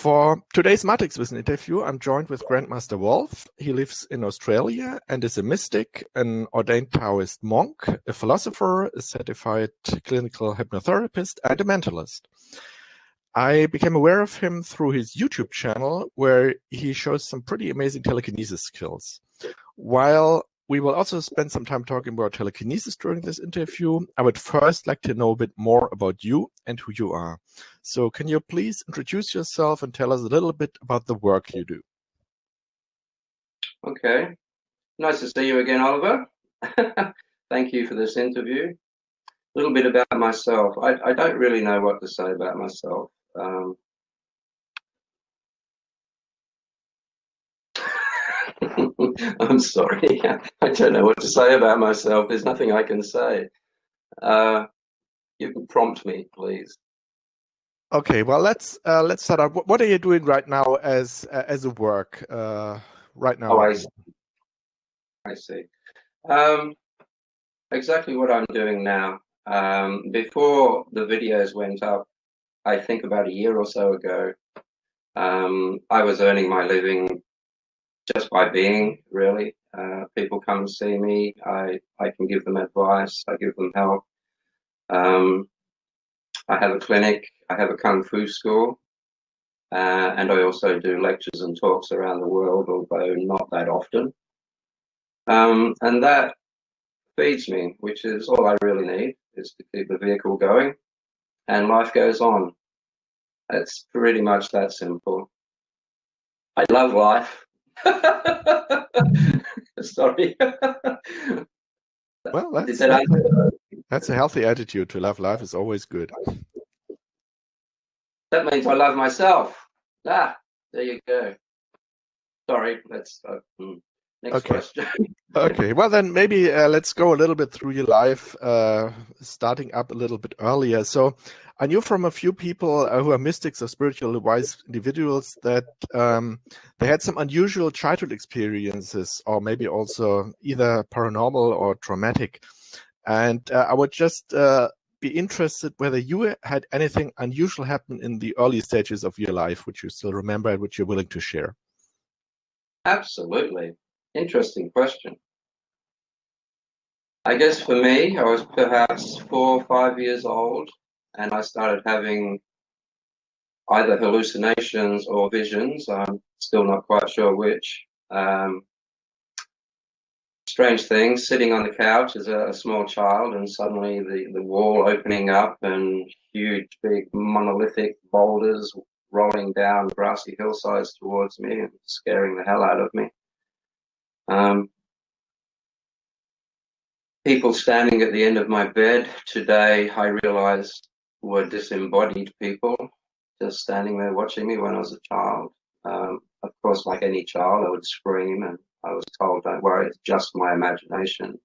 For today's Matrix Wissen interview, I'm joined with Grandmaster Wolf. He lives in Australia and is a mystic, an ordained Taoist monk, a philosopher, a certified clinical hypnotherapist, and a mentalist. I became aware of him through his YouTube channel, where he shows some pretty amazing telekinesis skills. While we will also spend some time talking about telekinesis during this interview, I would first like to know a bit more about you and who you are. So can you please introduce yourself and tell us a little bit about the work you do? Okay. Nice to see you again, Oliver. Thank you for this interview. A little bit about myself. I don't really know what to say about myself. I'm sorry. I don't know what to say about myself. There's nothing I can say. You can prompt me, please. Okay, well, let's start out. What are you doing right now as a work right now? Oh, I see. Exactly what I'm doing now. Before the videos went up, I think about a year or so ago, I was earning my living just by being, really. People come and see me. I can give them advice. I give them help. I have a clinic. I have a Kung Fu school. And I also do lectures and talks around the world, although not that often. And that feeds me, which is all I really need, is to keep the vehicle going. And life goes on. It's pretty much that simple. I love life. Sorry. Well, that's a healthy attitude. To love life is always good. That means I love myself. There you go. Sorry, let's next question. Okay, well then maybe let's go a little bit through your life, starting up a little bit earlier. So I knew from a few people who are mystics or spiritually wise individuals that they had some unusual childhood experiences, or maybe also either paranormal or traumatic. And I would just be interested whether you had anything unusual happen in the early stages of your life, which you still remember and which you're willing to share. Absolutely. Interesting question. I guess for me, I was perhaps 4 or 5 years old, and I started having either hallucinations or visions. I'm still not quite sure which. Strange things, sitting on the couch as a small child, and suddenly the wall opening up and huge, big, monolithic boulders rolling down grassy hillsides towards me and scaring the hell out of me. People standing at the end of my bed today, I realized, were disembodied people just standing there watching me when I was a child. Of course, like any child, I would scream, and I was told, don't worry, it's just my imagination,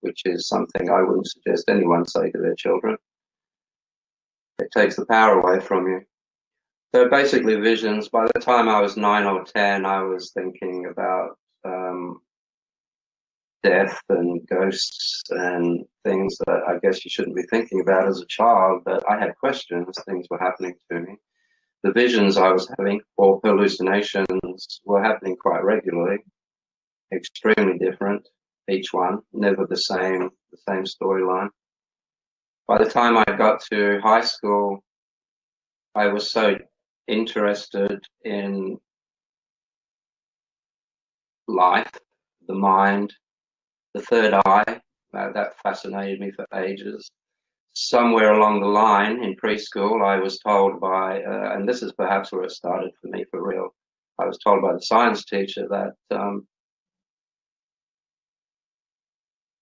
which is something I wouldn't suggest anyone say to their children. It takes the power away from you. So basically visions. By the time I was 9 or 10, I was thinking about death and ghosts and things that I guess you shouldn't be thinking about as a child, but I had questions, things were happening to me. The visions I was having, or hallucinations, were happening quite regularly, extremely different, each one, never the same storyline. By the time I got to high school, I was so interested in life, the mind, the third eye. That fascinated me for ages. Somewhere along the line in preschool, I was told by, and this is perhaps where it started for me for real, I was told by the science teacher that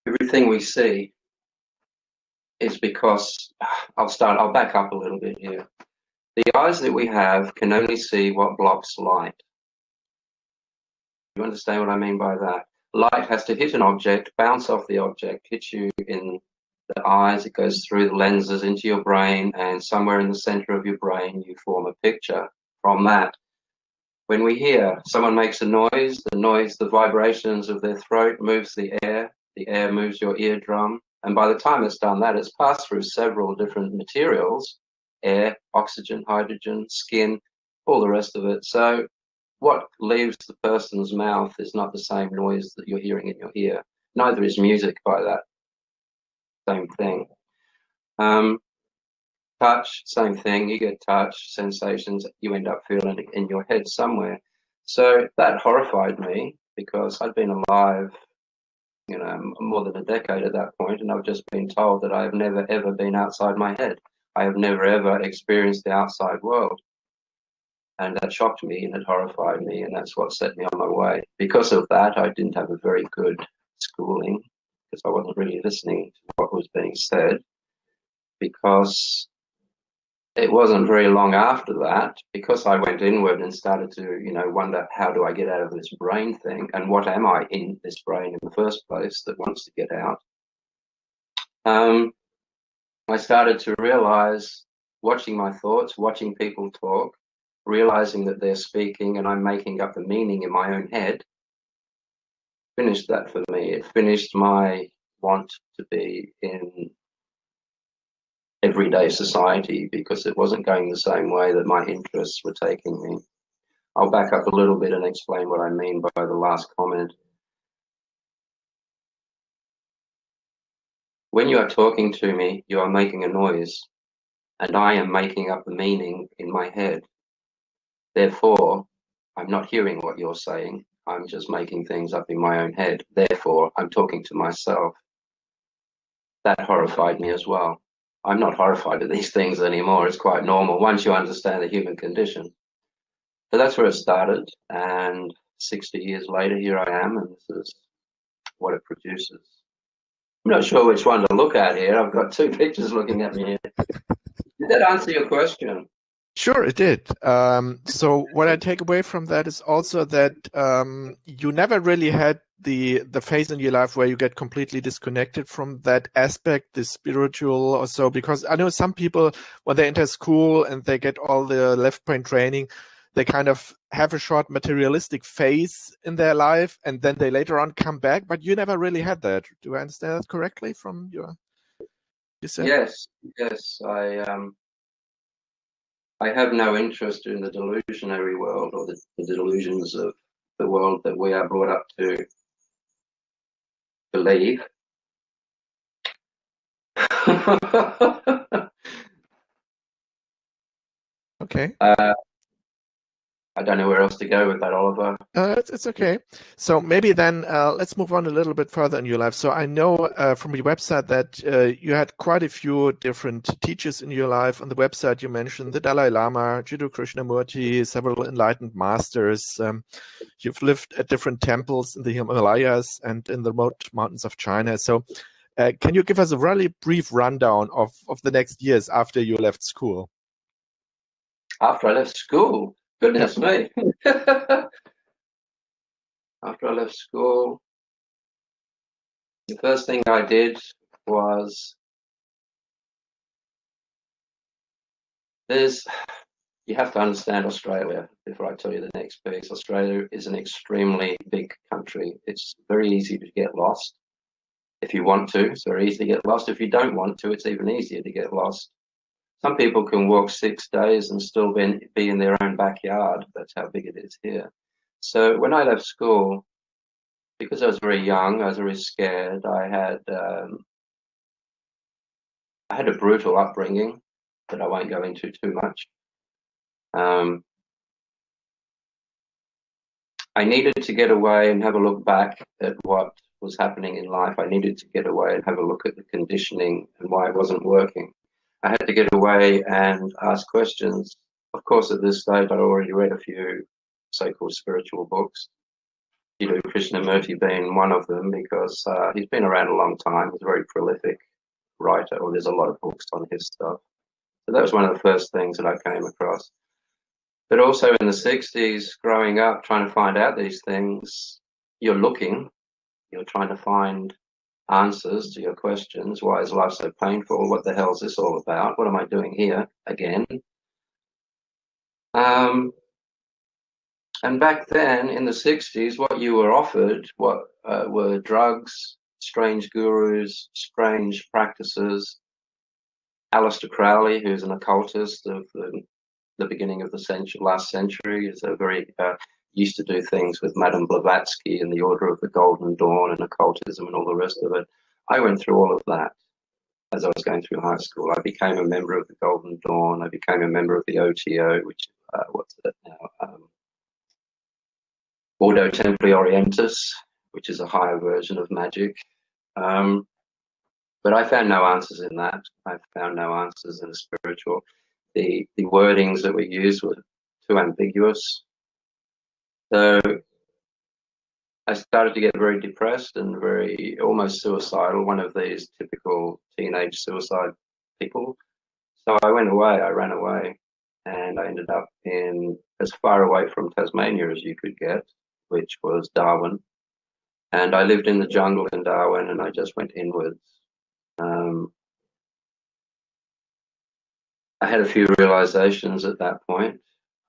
everything we see is because, I'll back up a little bit here. The eyes that we have can only see what blocks light. You understand what I mean by that? Light has to hit an object, bounce off the object, hit you in the eyes, it goes through the lenses into your brain, and somewhere in the center of your brain you form a picture from that. When we hear someone makes a noise, the vibrations of their throat moves the air moves your eardrum, and by the time it's done that, it's passed through several different materials, air, oxygen, hydrogen, skin, all the rest of it. So what leaves the person's mouth is not the same noise that you're hearing in your ear. Neither is music by that same thing. Touch, same thing. You get touch, sensations, you end up feeling it in your head somewhere. So that horrified me because I'd been alive, you know, more than a decade at that point, and I've just been told that I have never ever been outside my head. I have never ever experienced the outside world. And that shocked me and it horrified me, and that's what set me on my way. Because of that, I didn't have a very good schooling because I wasn't really listening to what was being said. Because it wasn't very long after that, because I went inward and started to, you know, wonder, how do I get out of this brain thing? And what am I in this brain in the first place that wants to get out? I started to realize, watching my thoughts, watching people talk, realizing that they're speaking and I'm making up the meaning in my own head, finished that for me. It finished my want to be in everyday society because it wasn't going the same way that my interests were taking me. I'll back up a little bit and explain what I mean by the last comment. When you are talking to me, you are making a noise, and I am making up the meaning in my head. Therefore, I'm not hearing what you're saying. I'm just making things up in my own head. Therefore, I'm talking to myself. That horrified me as well. I'm not horrified at these things anymore. It's quite normal once you understand the human condition. So that's where it started. And 60 years later, here I am, and this is what it produces. I'm not sure which one to look at here. I've got two pictures looking at me here. Did that answer your question? Sure, it did. So what I take away from that is also that you never really had the phase in your life where you get completely disconnected from that aspect, the spiritual or so, because I know some people, when they enter school and they get all the left brain training, they kind of have a short materialistic phase in their life and then they later on come back, but you never really had that. Do I understand that correctly from your, you said? Yes, yes. I have no interest in the delusionary world or the delusions of the world that we are brought up to believe. Okay. I don't know where else to go with that, Oliver. It's okay. So maybe then let's move on a little bit further in your life. So I know from your website that you had quite a few different teachers in your life. On the website, you mentioned the Dalai Lama, Jiddu Krisnamurti, several enlightened masters. You've lived at different temples in the Himalayas and in the remote mountains of China. So can you give us a really brief rundown of the next years after you left school? After I left school, goodness me. After I left school, the first thing I did was you have to understand Australia before I tell you the next piece. Australia is an extremely big country. It's very easy to get lost. If you want to, it's very easy to get lost. If you don't want to, it's even easier to get lost. Some people can walk 6 days and still be in their own backyard. That's how big it is here. So when I left school, because I was very young, I was very scared. I had a brutal upbringing that I won't go into too much. I needed to get away and have a look back at what was happening in life. I needed to get away and have a look at the conditioning and why it wasn't working. I had to get away and ask questions. Of course, at this stage, I'd already read a few so-called spiritual books, Jiddu Krisnamurti being one of them, because he's been around a long time. He's a very prolific writer, or there's a lot of books on his stuff. So that was one of the first things that I came across. But also in the 60s, growing up, trying to find out these things, you're trying to find answers to your questions. Why is life so painful? What the hell is this all about? What am I doing here again? And back then in the 60s, what you were offered were drugs, strange gurus, strange practices. Aleister Crowley, who's an occultist of the the beginning of the century, last century. Is a very used to do things with Madame Blavatsky and the Order of the Golden Dawn and occultism and all the rest of it. I went through all of that as I was going through high school. I became a member of the Golden Dawn. I became a member of the OTO, which what's it now? Ordo Templi Orientis, which is a higher version of magic. But I found no answers in that. I found no answers in the spiritual. The wordings that we used were too ambiguous. So I started to get very depressed and very almost suicidal, one of these typical teenage suicide people. So I went away, I ran away, and I ended up in as far away from Tasmania as you could get, which was Darwin. And I lived in the jungle in Darwin, and I just went inwards. I had a few realizations at that point.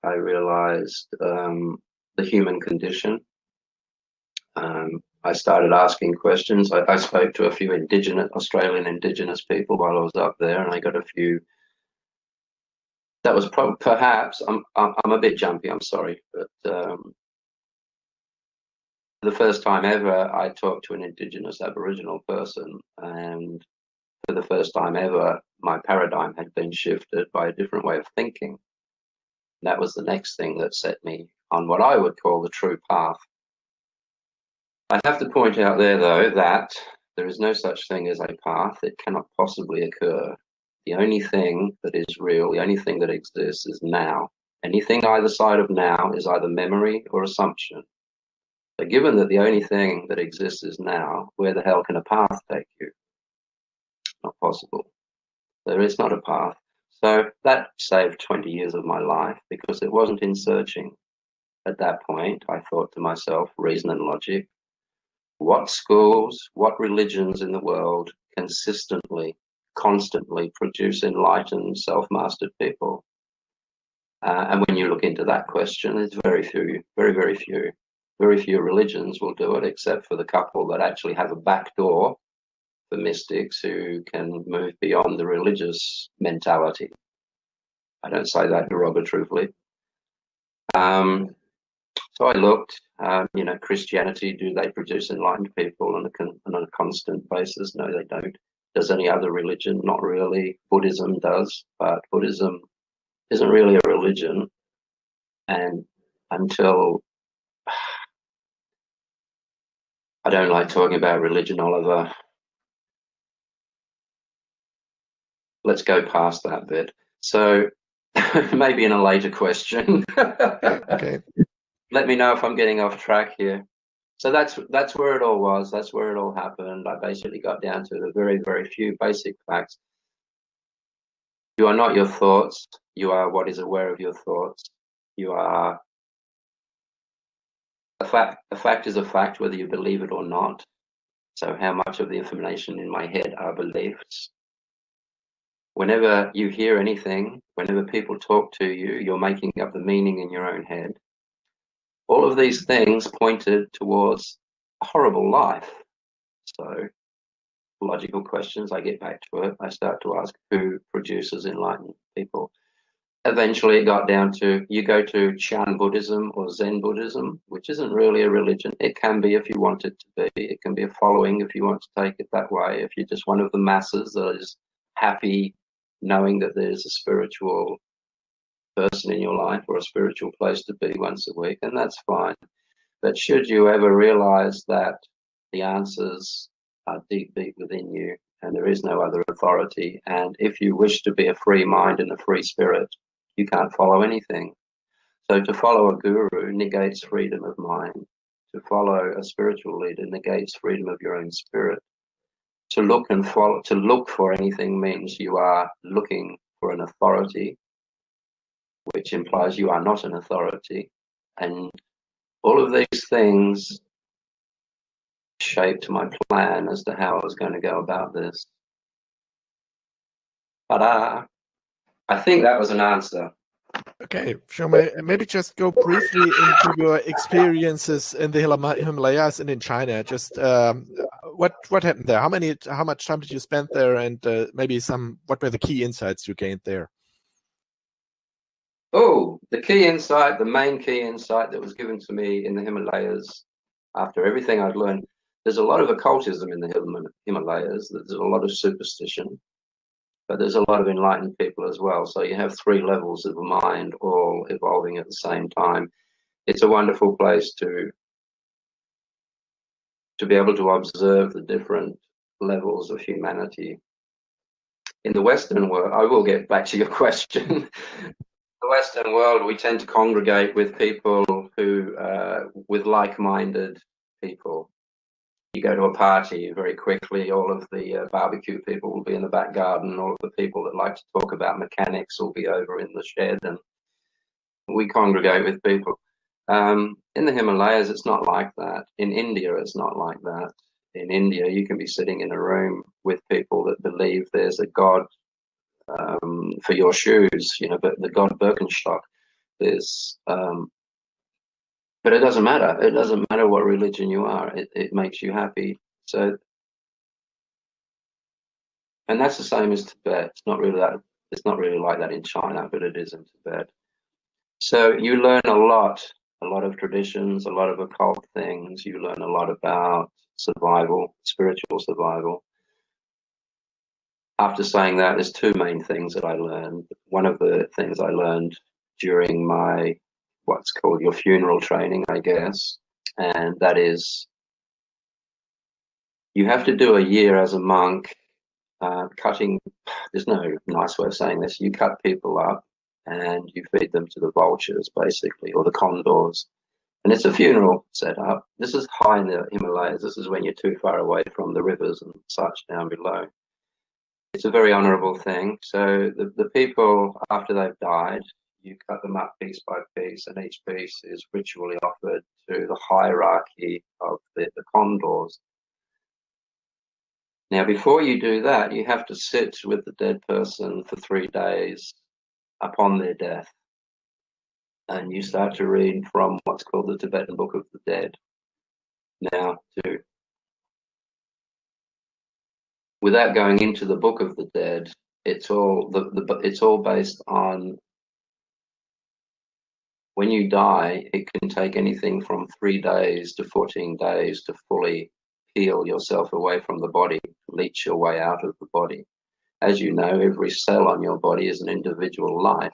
I realized the human condition. I started asking questions. I spoke to a few Australian Indigenous people while I was up there, and I got a few. That was perhaps, I'm a bit jumpy, I'm sorry, but the first time ever I talked to an Indigenous Aboriginal person, and for the first time ever, my paradigm had been shifted by a different way of thinking. That was the next thing that set me on what I would call the true path. I have to point out there, though, that there is no such thing as a path. It cannot possibly occur. The only thing that is real, the only thing that exists is now. Anything either side of now is either memory or assumption. So given that the only thing that exists is now, where the hell can a path take you? Not possible. There is not a path. So that saved 20 years of my life because it wasn't in searching. At that point, I thought to myself, reason and logic, what schools, what religions in the world consistently, constantly produce enlightened, self-mastered people? And when you look into that question, it's very few, very, very few. Very few religions will do it, except for the couple that actually have a back door for mystics who can move beyond the religious mentality. I don't say that derogatively. So I looked, Christianity, do they produce enlightened people on a constant basis? No, they don't. Does any other religion? Not really. Buddhism does, but Buddhism isn't really a religion. And until, I don't like talking about religion, Oliver. Let's go past that bit. So maybe in a later question. Okay. Let me know if I'm getting off track here. So that's where it all was. That's where it all happened. I basically got down to the very, very few basic facts. You are not your thoughts. You are what is aware of your thoughts. You are a fact. A fact is a fact, whether you believe it or not. So how much of the information in my head are beliefs? Whenever you hear anything, whenever people talk to you, you're making up the meaning in your own head. All of these things pointed towards a horrible life. So logical questions, I get back to it. I start to ask who produces enlightened people. Eventually it got down to, you go to Chan Buddhism or Zen Buddhism, which isn't really a religion. It can be if you want it to be. It can be a following if you want to take it that way. If you're just one of the masses that is happy knowing that there's a spiritual person in your life or a spiritual place to be once a week, and that's fine. But should you ever realize that the answers are deep, deep within you and there is no other authority, and if you wish to be a free mind and a free spirit, you can't follow anything. So to follow a guru negates freedom of mind. To follow a spiritual leader negates freedom of your own spirit. To look for anything means you are looking for an authority, which implies you are not an authority. And all of these things shaped my plan as to how I was going to go about this. But I think that was an answer. Okay, sure. Maybe just go briefly into your experiences in the Himalayas and in China. Just what happened there? How much time did you spend there, and maybe what were the key insights you gained there? Oh, the key insight, the main key insight that was given to me in the Himalayas after everything I'd learned. There's a lot of occultism in the Himalayas. There's a lot of superstition, but there's a lot of enlightened people as well. So you have three levels of the mind all evolving at the same time. It's a wonderful place to be able to observe the different levels of humanity. In the Western world, I will get back to your question. The Western world, we tend to congregate with people who, with like-minded people. You go to a party, very quickly, all of the barbecue people will be in the back garden. All of the people that like to talk about mechanics will be over in the shed, and we congregate with people. In the Himalayas, it's not like that. In India, it's not like that. In India, you can be sitting in a room with people that believe there's a God for your shoes, you know, but the God Birkenstock. There's, but it doesn't matter. It doesn't matter what religion you are. It makes you happy. So, and that's the same as Tibet. It's not really that. It's not really like that in China, but it is in Tibet. So you learn a lot of traditions, a lot of occult things. You learn a lot about survival, spiritual survival. After saying that, there's two main things that I learned. One of the things I learned during my what's called your funeral training, I guess, and that is you have to do a year as a monk cutting. There's no nice way of saying this. You cut people up and you feed them to the vultures, basically, or the condors. And it's a funeral setup. This is high in the Himalayas. This is when you're too far away from the rivers and such down below. It's a very honourable thing. So the people, after they've died, you cut them up piece by piece, and each piece is ritually offered to the hierarchy of the condors. Now, before you do that, you have to sit with the dead person for 3 days upon their death. And you start to read from what's called the Tibetan Book of the Dead. Now, without going into the Book of the Dead, it's all it's all based on when you die. It can take anything from 3 days to 14 days to fully peel yourself away from the body, leach your way out of the body. As you know, every cell on your body is an individual life.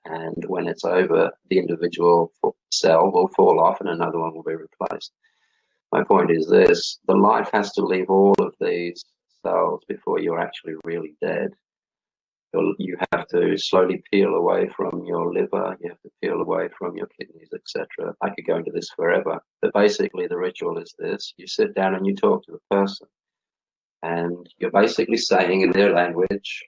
And when it's over, the individual cell will fall off and another one will be replaced. My point is this: the life has to leave all of these cells before you're actually really dead. You have to slowly peel away from your liver, you have to peel away from your kidneys, etc. I could go into this forever, but basically the ritual is this: you sit down and you talk to the person, and you're basically saying in their language,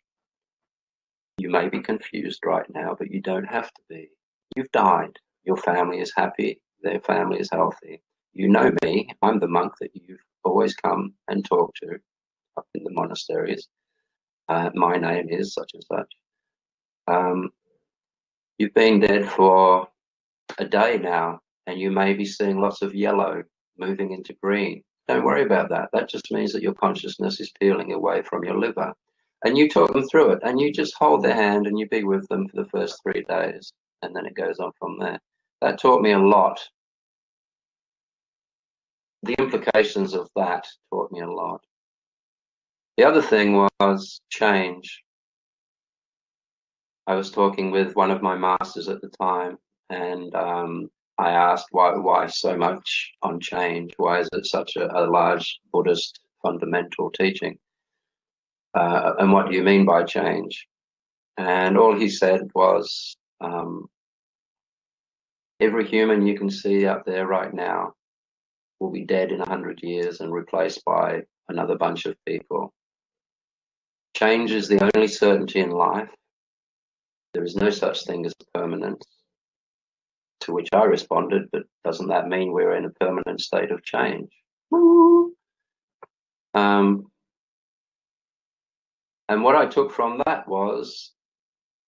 you may be confused right now, but you don't have to be. You've died. Your family is happy. Their family is healthy. You know me. I'm the monk that you've always come and talked to up in the monasteries. My name is such and such. You've been dead for a day now, and you may be seeing lots of yellow moving into green. Don't worry about that. That just means that your consciousness is peeling away from your liver. And you talk them through it, and you just hold their hand and you be with them for the first 3 days, and then it goes on from there. That taught me a lot. The implications of that taught me a lot. The other thing was change. I was talking with one of my masters at the time, and I asked why so much on change? Why is it such a large Buddhist fundamental teaching? And what do you mean by change? And all he said was, every human you can see out there right now will be dead in 100 years and replaced by another bunch of people. Change is the only certainty in life. There is no such thing as permanence. To which I responded, but doesn't that mean we're in a permanent state of change? And what I took from that was,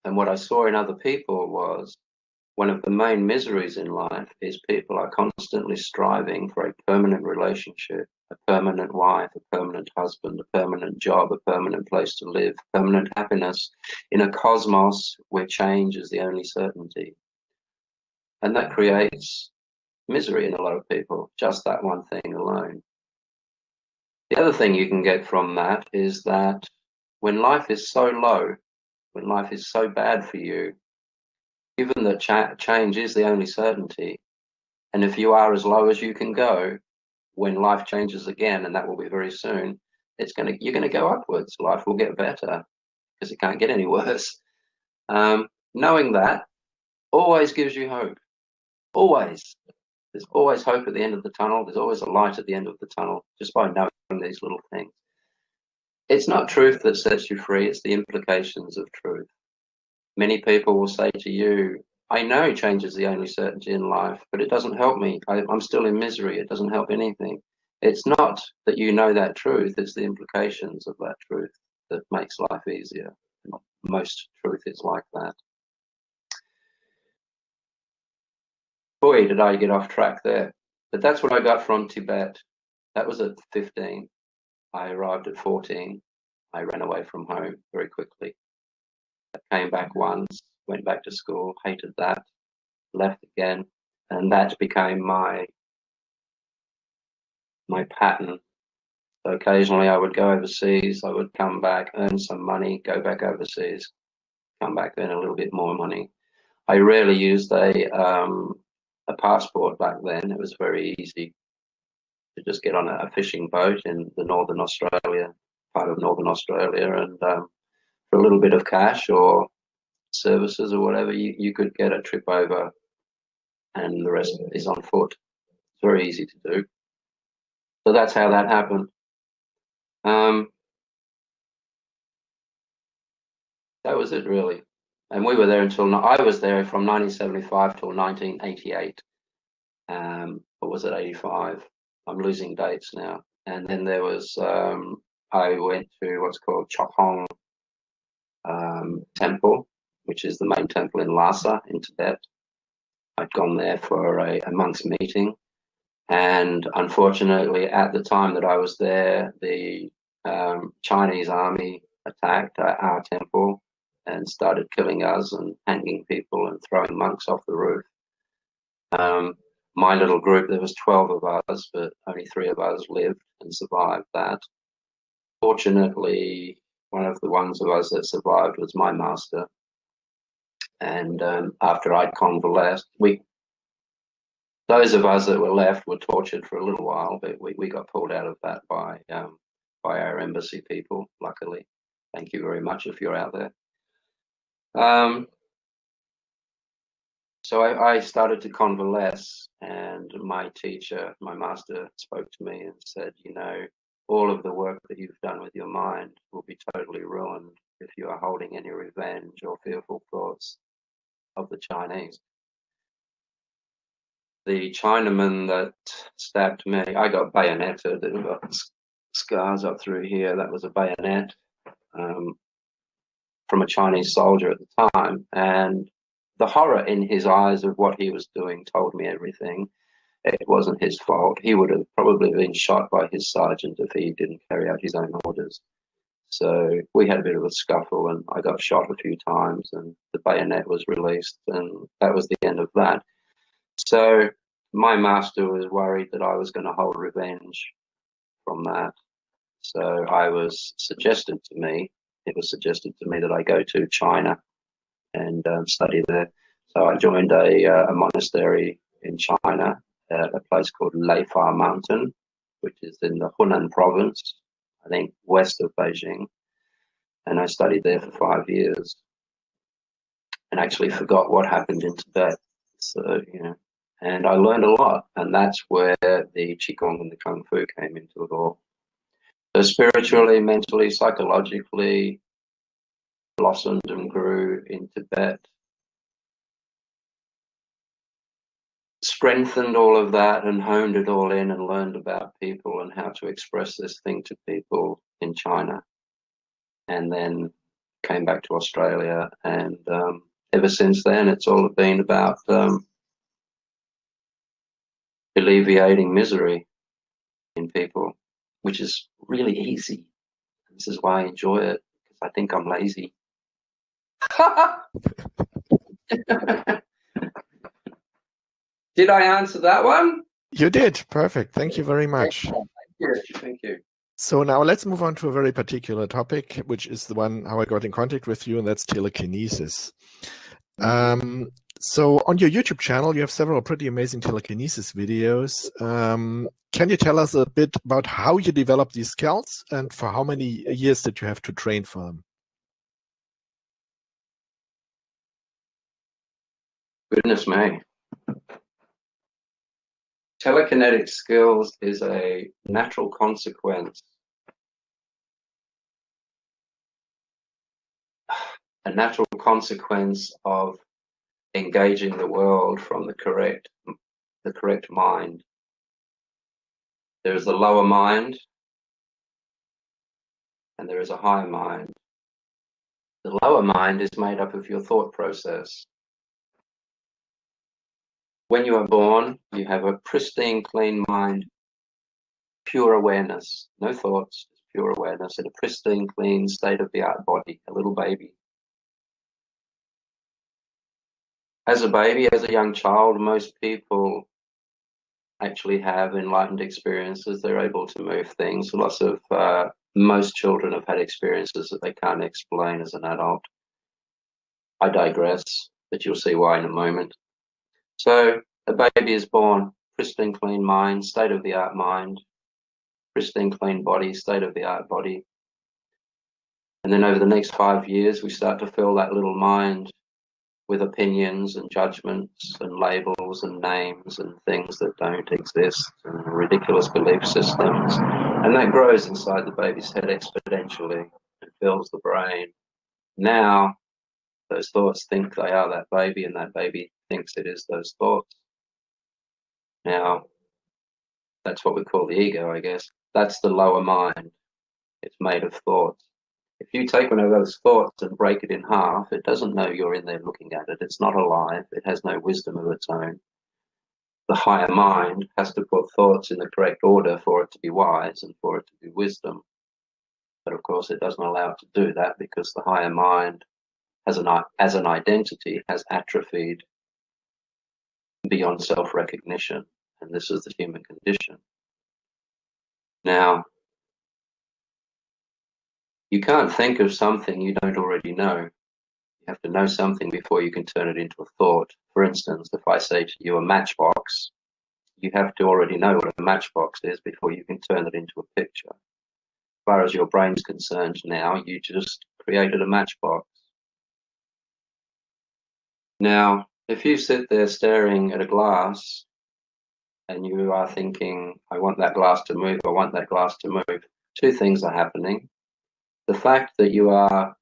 and what I saw in other people was, one of the main miseries in life is people are constantly striving for a permanent relationship, a permanent wife, a permanent husband, a permanent job, a permanent place to live, permanent happiness in a cosmos where change is the only certainty. And that creates misery in a lot of people, just that one thing alone. The other thing you can get from that is that when life is so low, when life is so bad for you, given that change is the only certainty, and if you are as low as you can go, when life changes again, and that will be very soon, you're gonna go upwards. Life will get better because it can't get any worse. Knowing that always gives you hope. Always. There's always hope at the end of the tunnel. There's always a light at the end of the tunnel, just by knowing these little things. It's not truth that sets you free, it's the implications of truth. Many people will say to you, I know change is the only certainty in life, but it doesn't help me. I'm still in misery. It doesn't help anything. It's not that you know that truth, it's the implications of that truth that makes life easier. Most truth is like that. Boy, did I get off track there. But that's what I got from Tibet. That was at 15. I arrived at 14. I ran away from home very quickly. I came back once, went back to school, hated that, left again, and that became my pattern. So occasionally I would go overseas, I would come back, earn some money, go back overseas, come back, earn a little bit more money. I rarely used a passport back then. It was very easy to just get on a fishing boat in the northern Australia, part of northern Australia, and for a little bit of cash or services or whatever, you could get a trip over, and the rest is on foot. It's very easy to do. So that's how that happened. That was it, really. And we were there until I was there from 1975 till 1988. Or was it 85? I'm losing dates now. And then there was I went to what's called Chokhong Temple, which is the main temple in Lhasa in Tibet. I'd gone there for a monk's meeting, and unfortunately, at the time that I was there, the Chinese army attacked our temple and started killing us and hanging people and throwing monks off the roof. My little group, there was 12 of us, but only 3 of us lived and survived that. Fortunately, one of the ones of us that survived was my master. And after I'd convalesced, those of us that were left were tortured for a little while, but we got pulled out of that by our embassy people, luckily. Thank you very much if you're out there. So I started to convalesce, and my teacher, my master, spoke to me and said, you know, all of the work that you've done with your mind will be totally ruined if you are holding any revenge or fearful thoughts of the Chinese. The Chinaman that stabbed me, I got bayoneted. I've got scars up through here. That was a bayonet from a Chinese soldier at the time. And the horror in his eyes of what he was doing told me everything. It wasn't his fault. He would have probably been shot by his sergeant if he didn't carry out his own orders. So we had a bit of a scuffle, and I got shot a few times, and the bayonet was released, and that was the end of that. So my master was worried that I was going to hold revenge from that. So it was suggested to me that I go to China and study there. So I joined a monastery in China, a place called Leifar Mountain, which is in the Hunan province, I think west of Beijing. And I studied there for 5 years and actually forgot what happened in Tibet. So, you know, and I learned a lot. And that's where the Qigong and the Kung Fu came into it all. So spiritually, mentally, psychologically, blossomed and grew in Tibet. Strengthened all of that and honed it all in and learned about people and how to express this thing to people in China. And then came back to Australia and ever since then, it's all been about alleviating misery in people, which is really easy. This is why I enjoy it, because I think I'm lazy. Did I answer that one? You did. Perfect. Thank you very much. Thank you. Thank you. So now let's move on to a very particular topic, which is the one how I got in contact with you, and that's telekinesis. So on your YouTube channel, you have several pretty amazing telekinesis videos. Can you tell us a bit about how you developed these skills and for how many years did you have to train for them? Goodness me. Telekinetic skills is a natural consequence. A natural consequence of engaging the world from the correct mind. There is the lower mind and there is a higher mind. The lower mind is made up of your thought process. When you are born, you have a pristine, clean mind, pure awareness, no thoughts, just pure awareness, in a pristine, clean, state-of-the-art body, a little baby. As a baby, as a young child, most people actually have enlightened experiences. They're able to move things. Most children have had experiences that they can't explain as an adult. I digress, but you'll see why in a moment. So a baby is born, pristine, clean mind, state-of-the-art mind, pristine, clean body, state-of-the-art body. And then over the next 5 years, we start to fill that little mind with opinions and judgments and labels and names and things that don't exist and ridiculous belief systems. And that grows inside the baby's head exponentially and fills the brain. Now, those thoughts think they are that baby, and that baby thinks it is those thoughts. Now, that's what we call the ego, I guess. That's the lower mind. It's made of thoughts. If you take one of those thoughts and break it in half, it doesn't know you're in there looking at it. It's not alive. It has no wisdom of its own. The higher mind has to put thoughts in the correct order for it to be wise and for it to be wisdom. But of course, it doesn't allow it to do that because the higher mind, as an identity, has atrophied beyond self-recognition. And this is the human condition. Now, you can't think of something you don't already know. You have to know something before you can turn it into a thought. For instance, if I say to you a matchbox, you have to already know what a matchbox is before you can turn it into a picture. As far as your brain's concerned now, you just created a matchbox. Now, if you sit there staring at a glass and you are thinking, I want that glass to move, I want that glass to move, two things are happening. The fact that you are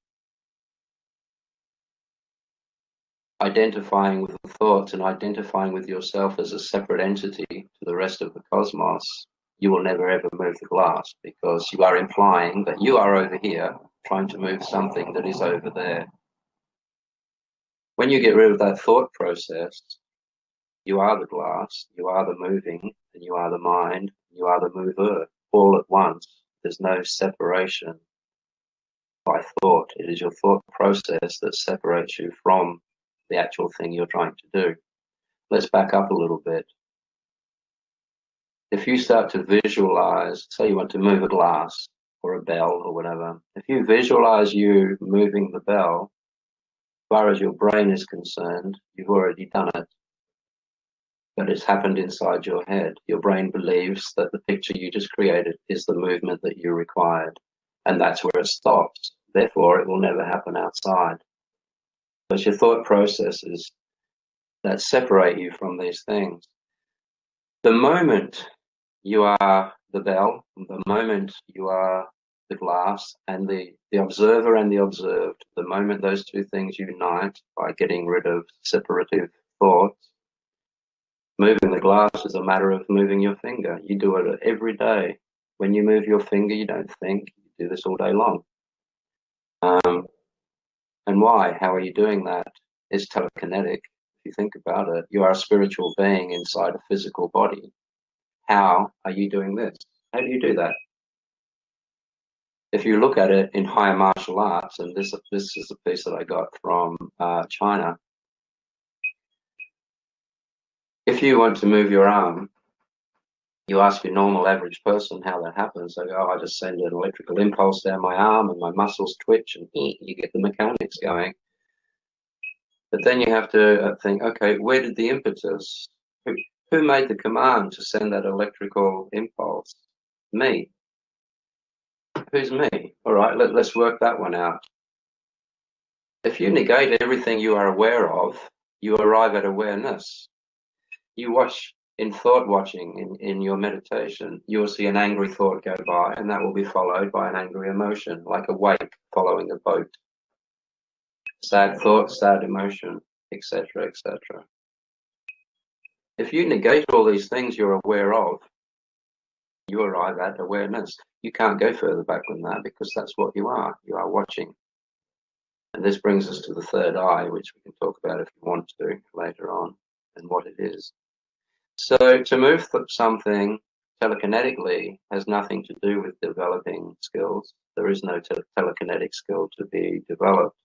identifying with the thoughts and identifying with yourself as a separate entity to the rest of the cosmos, you will never ever move the glass because you are implying that you are over here trying to move something that is over there. When you get rid of that thought process, you are the glass, you are the moving, and you are the mind, you are the mover, all at once. There's no separation by thought. It is your thought process that separates you from the actual thing you're trying to do. Let's back up a little bit. If you start to visualize, say you want to move a glass or a bell or whatever, if you visualize you moving the bell, as far as your brain is concerned, you've already done it. But it's happened inside your head. Your brain believes that the picture you just created is the movement that you required, and that's where it stops. Therefore, it will never happen outside. So it's your thought processes that separate you from these things. The moment you are the bell, the moment you are the glass, and the observer and the observed, the moment those two things unite by getting rid of separative thoughts, moving the glass is a matter of moving your finger. You do it every day. When you move your finger, you don't think. You do this all day long. And why? How are you doing that? is telekinetic. If you think about it, you are a spiritual being inside a physical body. How are you doing this? How do you do that? If you look at it in higher martial arts, and this is a piece that I got from China. If you want to move your arm, you ask your normal average person how that happens. They go, oh, I just send an electrical impulse down my arm and my muscles twitch and you get the mechanics going. But then you have to think, okay, where did the impetus? Who made the command to send that electrical impulse? Me. Who's me? All right, let's work that one out. If you negate everything you are aware of, you arrive at awareness. You watch in thought watching, in your meditation, you will see an angry thought go by, and that will be followed by an angry emotion, like a wake following a boat. Sad thought, sad emotion, etc., etc. If you negate all these things you're aware of, you arrive at awareness. You can't go further back than that because that's what you are. You are watching. And this brings us to the third eye, which we can talk about if you want to later on, and what it is. So to move something telekinetically has nothing to do with developing skills. There is no telekinetic skill to be developed.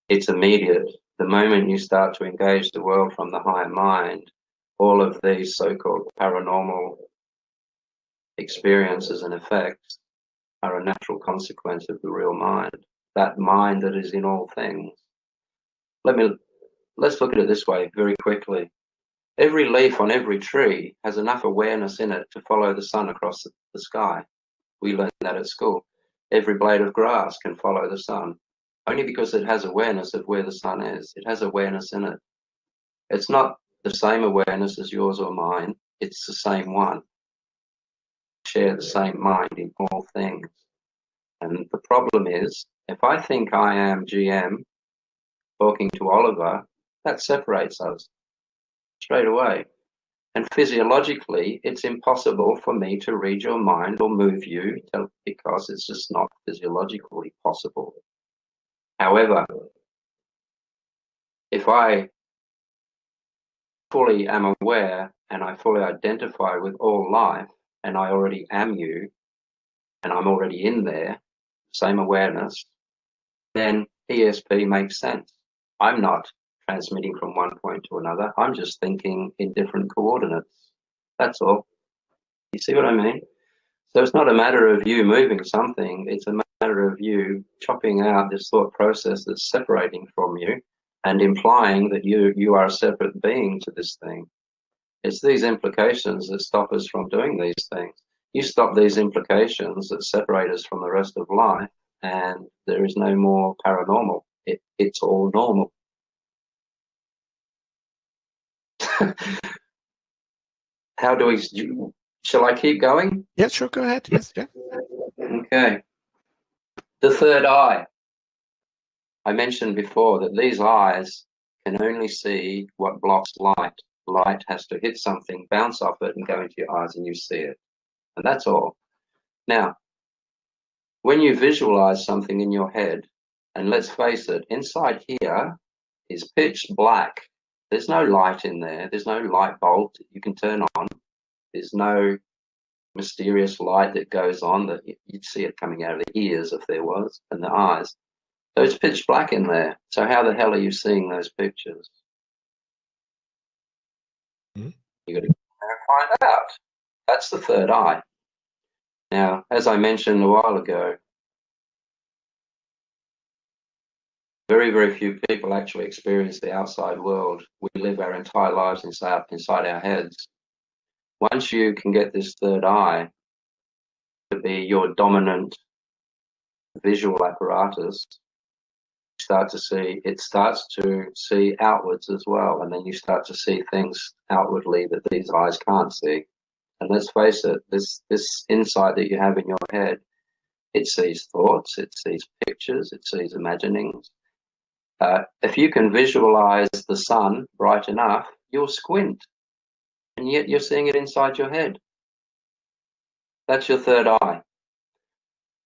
It's immediate. The moment you start to engage the world from the higher mind, all of these so-called paranormal experiences and effects are a natural consequence of the real mind, that mind that is in all things. Let's look at it this way very quickly. Every leaf on every tree has enough awareness in it to follow the sun across the sky. We learned that at school. Every blade of grass can follow the sun, only because it has awareness of where the sun is. It has awareness in it. It's not the same awareness as yours or mine. It's the same one. Share the same mind in all things. And the problem is, if I think I am GM talking to Oliver, that separates us straight away. And physiologically, it's impossible for me to read your mind or move you because it's just not physiologically possible. However, if I fully am aware and I fully identify with all life and I already am you and I'm already in there, same awareness, then ESP makes sense. I'm not transmitting from one point to another. I'm just thinking in different coordinates. That's all. You see what I mean? So it's not a matter of you moving something. It's a matter of you chopping out this thought process that's separating from you and implying that you are a separate being to this thing. It's these implications that stop us from doing these things. You stop these implications that separate us from the rest of life, and there is no more paranormal. It's all normal. How do we? Shall I keep going? Yeah, sure. Go ahead. Yes, yeah. Okay. The third eye. I mentioned before that these eyes can only see what blocks light. Light has to hit something, bounce off it, and go into your eyes, and you see it. And that's all. Now, when you visualize something in your head, and let's face it, inside here is pitch black. There's no light in there. There's no light bulb that you can turn on. There's no mysterious light that goes on that you'd see it coming out of the ears if there was, and the eyes. So it's pitch black in there. So how the hell are you seeing those pictures? You got to find out. That's the third eye. Now, as I mentioned a while ago, very, very few people actually experience the outside world. We live our entire lives inside our heads. Once you can get this third eye to be your dominant visual apparatus, it starts to see outwards as well, and then you start to see things outwardly that these eyes can't see. And let's face it, this insight that you have in your head, it sees thoughts, it sees pictures, it sees imaginings. If you can visualize the sun bright enough, you'll squint, and yet you're seeing it inside your head. That's your third eye.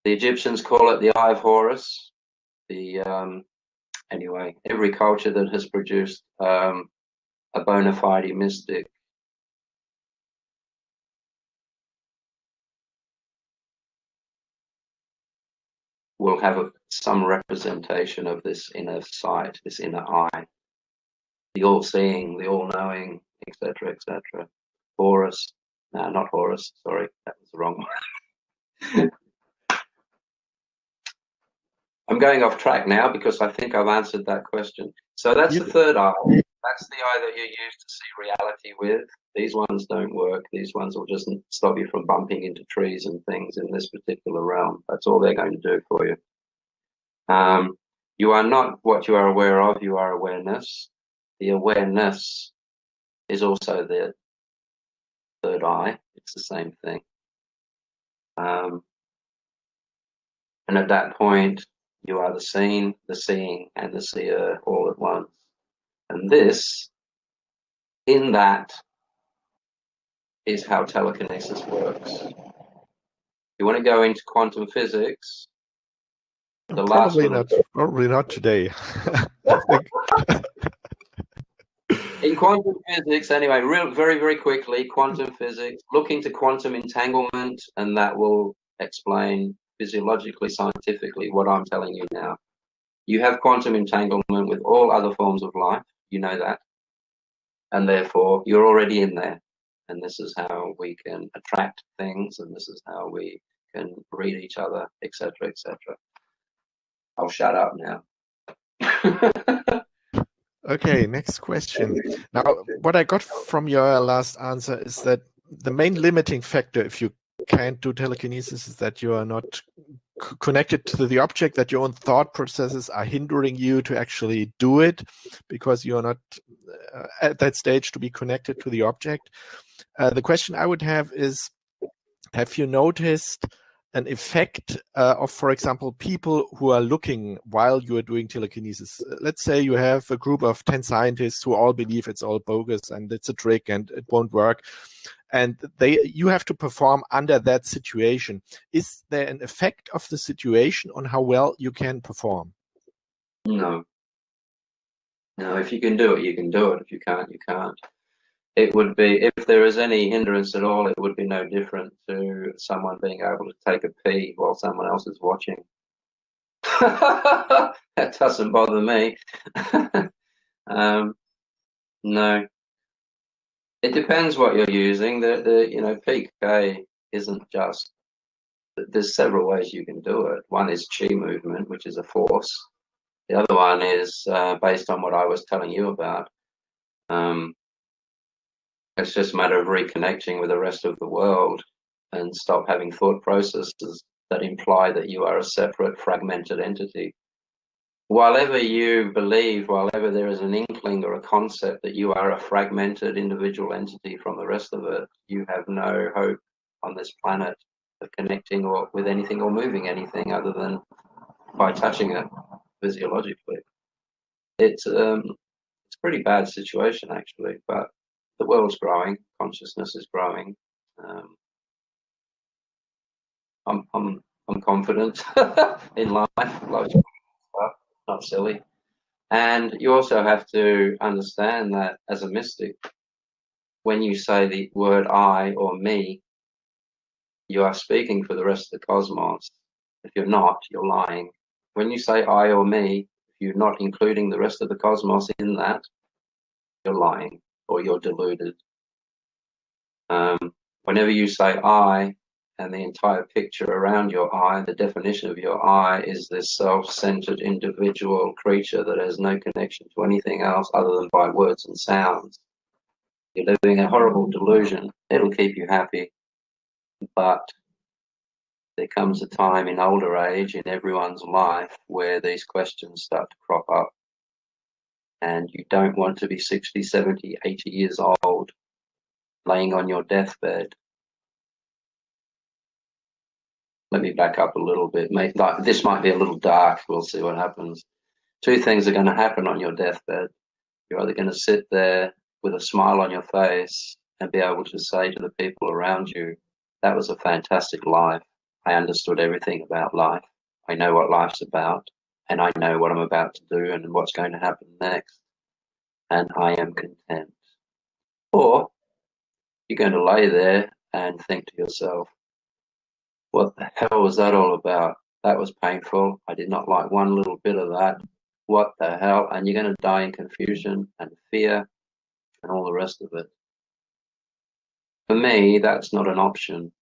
The Egyptians call it the eye of Horus. The anyway, every culture that has produced a bona fide mystic will have some representation of this inner sight, this inner eye, the all-seeing, the all-knowing, etc., etc. Horus, no, not Horus, sorry, that was the wrong one. I'm going off track now because I think I've answered that question. So that's the third eye. That's the eye that you use to see reality with. These ones don't work. These ones will just stop you from bumping into trees and things in this particular realm. That's all they're going to do for you. You are not what you are aware of, you are awareness. The awareness is also the third eye. It's the same thing. And at that point, you are the seen, the seeing, and the seer all at once. And this, in that, is how telekinesis works. You want to go into quantum physics, the probably not today. I think. In quantum physics, anyway, very, very quickly, quantum physics, look into quantum entanglement, and that will explain physiologically, scientifically what I'm telling you now. You have quantum entanglement with all other forms of life, you know that, and therefore you're already in there. And this is how we can attract things, and this is how we can read each other, etc., etc. I'll shut up now. Okay, next question. Now, what I got from your last answer is that the main limiting factor, if you can't do telekinesis, is that you are not connected to the object, that your own thought processes are hindering you to actually do it because you are not at that stage to be connected to the object. The question I would have is, have you noticed an effect of, for example, people who are looking while you are doing telekinesis? Let's say you have a group of 10 scientists who all believe it's all bogus and it's a trick and it won't work. And you have to perform under that situation. Is there an effect of the situation on how well you can perform? No. No, if you can do it, you can do it. If you can't, you can't. It would be, if there is any hindrance at all, it would be no different to someone being able to take a pee while someone else is watching. That doesn't bother me. No. It depends what you're using. PK isn't just, there's several ways you can do it. One is chi movement, which is a force. The other one is based on what I was telling you about. It's just a matter of reconnecting with the rest of the world and stop having thought processes that imply that you are a separate, fragmented entity. Whilever you believe, whilever there is an inkling or a concept that you are a fragmented individual entity from the rest of it, you have no hope on this planet of connecting or with anything or moving anything other than by touching it physiologically. It's a pretty bad situation, actually, but the world's growing, consciousness is growing. I'm confident in life. Life's not silly. And you also have to understand that as a mystic, when you say the word I or me, you are speaking for the rest of the cosmos. If you're not, you're lying. When you say I or me, if you're not including the rest of the cosmos in that, you're lying or you're deluded. Whenever you say I and the entire picture around your I, the definition of your I is this self-centered individual creature that has no connection to anything else other than by words and sounds. You're living a horrible delusion. It'll keep you happy, but there comes a time in older age in everyone's life where these questions start to crop up, and you don't want to be 60, 70, 80 years old laying on your deathbed. Let me back up a little bit. This might be a little dark. We'll see what happens. Two things are going to happen on your deathbed. You're either going to sit there with a smile on your face and be able to say to the people around you, that was a fantastic life. I understood everything about life. I know what life's about. and I know what I'm about to do and what's going to happen next, and I am content. Or you're going to lay there and think to yourself, what the hell was that all about? That was painful. I did not like one little bit of that. What the hell? And you're going to die in confusion and fear and all the rest of it. For me, that's not an option.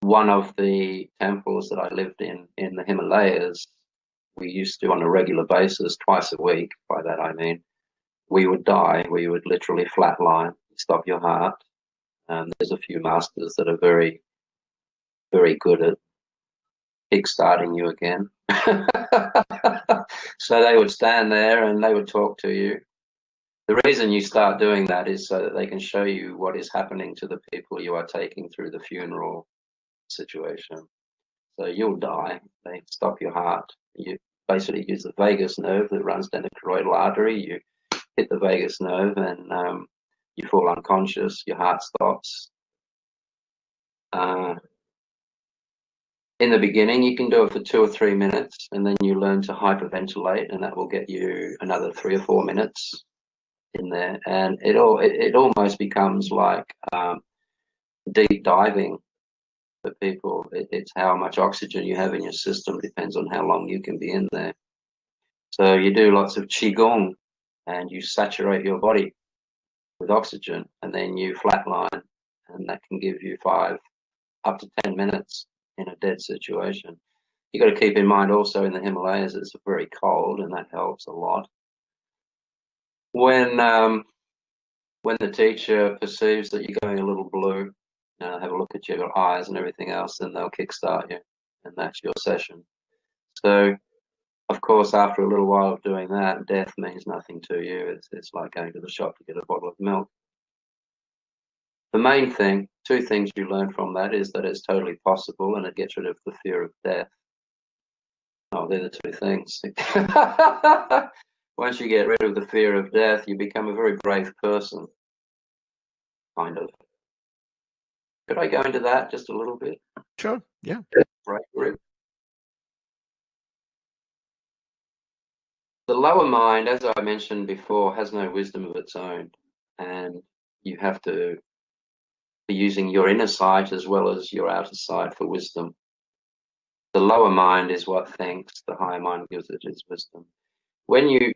One of the temples that I lived in the Himalayas, we used to, on a regular basis, twice a week, by that I mean, we would die. We would literally flatline, stop your heart. There's a few masters that are very, very good at kickstarting you again. So they would stand there and they would talk to you. The reason you start doing that is so that they can show you what is happening to the people you are taking through the funeral situation. So you'll die. They stop your heart. You basically use the vagus nerve that runs down the carotid artery. You hit the vagus nerve and you fall unconscious. Your heart stops. In the beginning, you can do it for 2 or 3 minutes, and then you learn to hyperventilate, and that will get you another 3 or 4 minutes in there. And it almost becomes like deep diving for people. It's how much oxygen you have in your system depends on how long you can be in there. So you do lots of qigong, and you saturate your body with oxygen, and then you flatline, and that can give you 5 up to 10 minutes in a dead situation. You got to keep in mind also in the Himalayas it's very cold, and that helps a lot. When the teacher perceives that you're going a little blue, have a look at your eyes and everything else, then they'll kickstart you, and that's your session. So, of course, after a little while of doing that, death means nothing to you. It's like going to the shop to get a bottle of milk. The main thing, 2 things you learn from that is that it's totally possible, and it gets rid of the fear of death. Oh, they're the 2 things. Once you get rid of the fear of death, you become a very brave person, kind of. Could I go into that just a little bit? Sure, yeah. Bravery. The lower mind, as I mentioned before, has no wisdom of its own, and you have to be using your inner sight as well as your outer sight for wisdom. The lower mind is what thinks, the higher mind gives it its wisdom. When you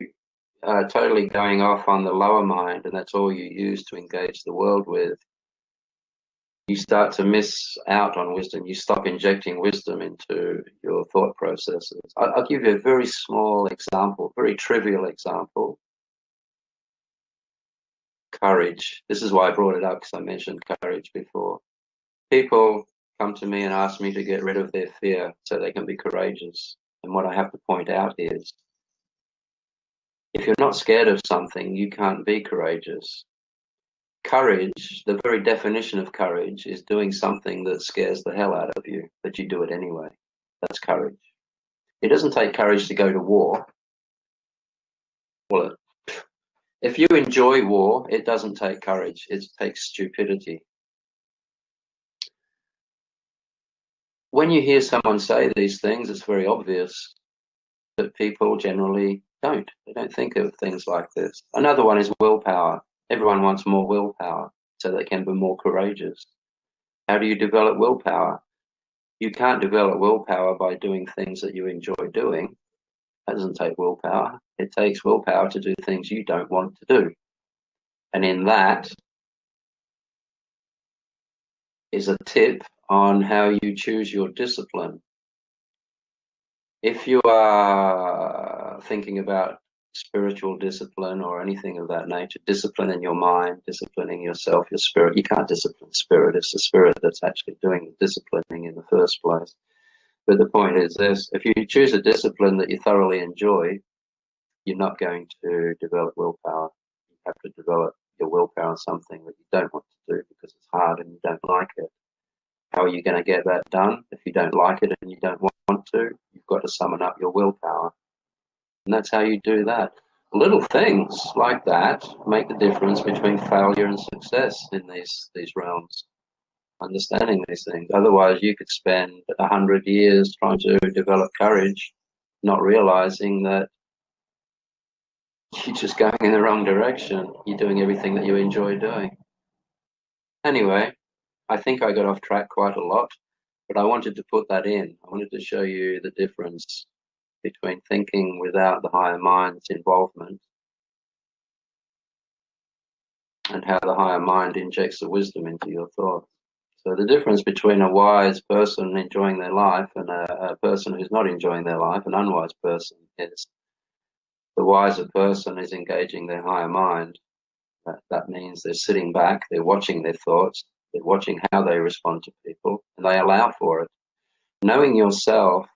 are totally going off on the lower mind, and that's all you use to engage the world with, you start to miss out on wisdom. You stop injecting wisdom into your thought processes. I'll give you a very small example, very trivial example. Courage. This is why I brought it up, because I mentioned courage before. People come to me and ask me to get rid of their fear so they can be courageous. And what I have to point out is, if you're not scared of something, you can't be courageous. Courage, the very definition of courage, is doing something that scares the hell out of you, but you do it anyway. That's courage. It doesn't take courage to go to war. Well, if you enjoy war, it doesn't take courage. It takes stupidity. When you hear someone say these things, it's very obvious that people generally don't. They don't think of things like this. Another one is willpower. Everyone wants more willpower so they can be more courageous. How do you develop willpower? You can't develop willpower by doing things that you enjoy doing. That doesn't take willpower. It takes willpower to do things you don't want to do. And in that is a tip on how you choose your discipline. If you are thinking about spiritual discipline or anything of that nature, discipline in your mind, disciplining yourself, your spirit, you can't discipline spirit. It's the spirit that's actually doing the disciplining in the first place. But the point is this: if you choose a discipline that you thoroughly enjoy, you're not going to develop willpower. You have to develop your willpower on something that you don't want to do because it's hard and you don't like it. How are you going to get that done? If you don't like it and you don't want to, you've got to summon up your willpower. And that's how you do that. Little things like that make the difference between failure and success in these realms. understanding these things. Otherwise, you could spend 100 years trying to develop courage, not realizing that you're just going in the wrong direction. You're doing everything that you enjoy doing. Anyway, I think I got off track quite a lot, but I wanted to put that in. I wanted to show you the difference between thinking without the higher mind's involvement and how the higher mind injects the wisdom into your thoughts. So the difference between a wise person enjoying their life and a person who's not enjoying their life, an unwise person, is the wiser person is engaging their higher mind. That means they're sitting back, they're watching their thoughts, they're watching how they respond to people, and they allow for it. Knowing yourself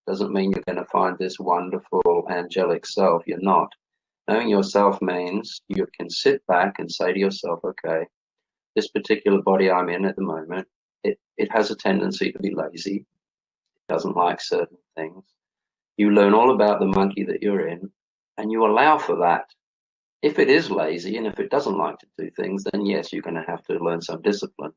doesn't mean you're going to find this wonderful angelic self. You're not. Knowing yourself means you can sit back and say to yourself, okay, this particular body I'm in at the moment, it has a tendency to be lazy. It doesn't like certain things. You learn all about the monkey that you're in, and you allow for that. If it is lazy and if it doesn't like to do things, then yes, you're going to have to learn some discipline.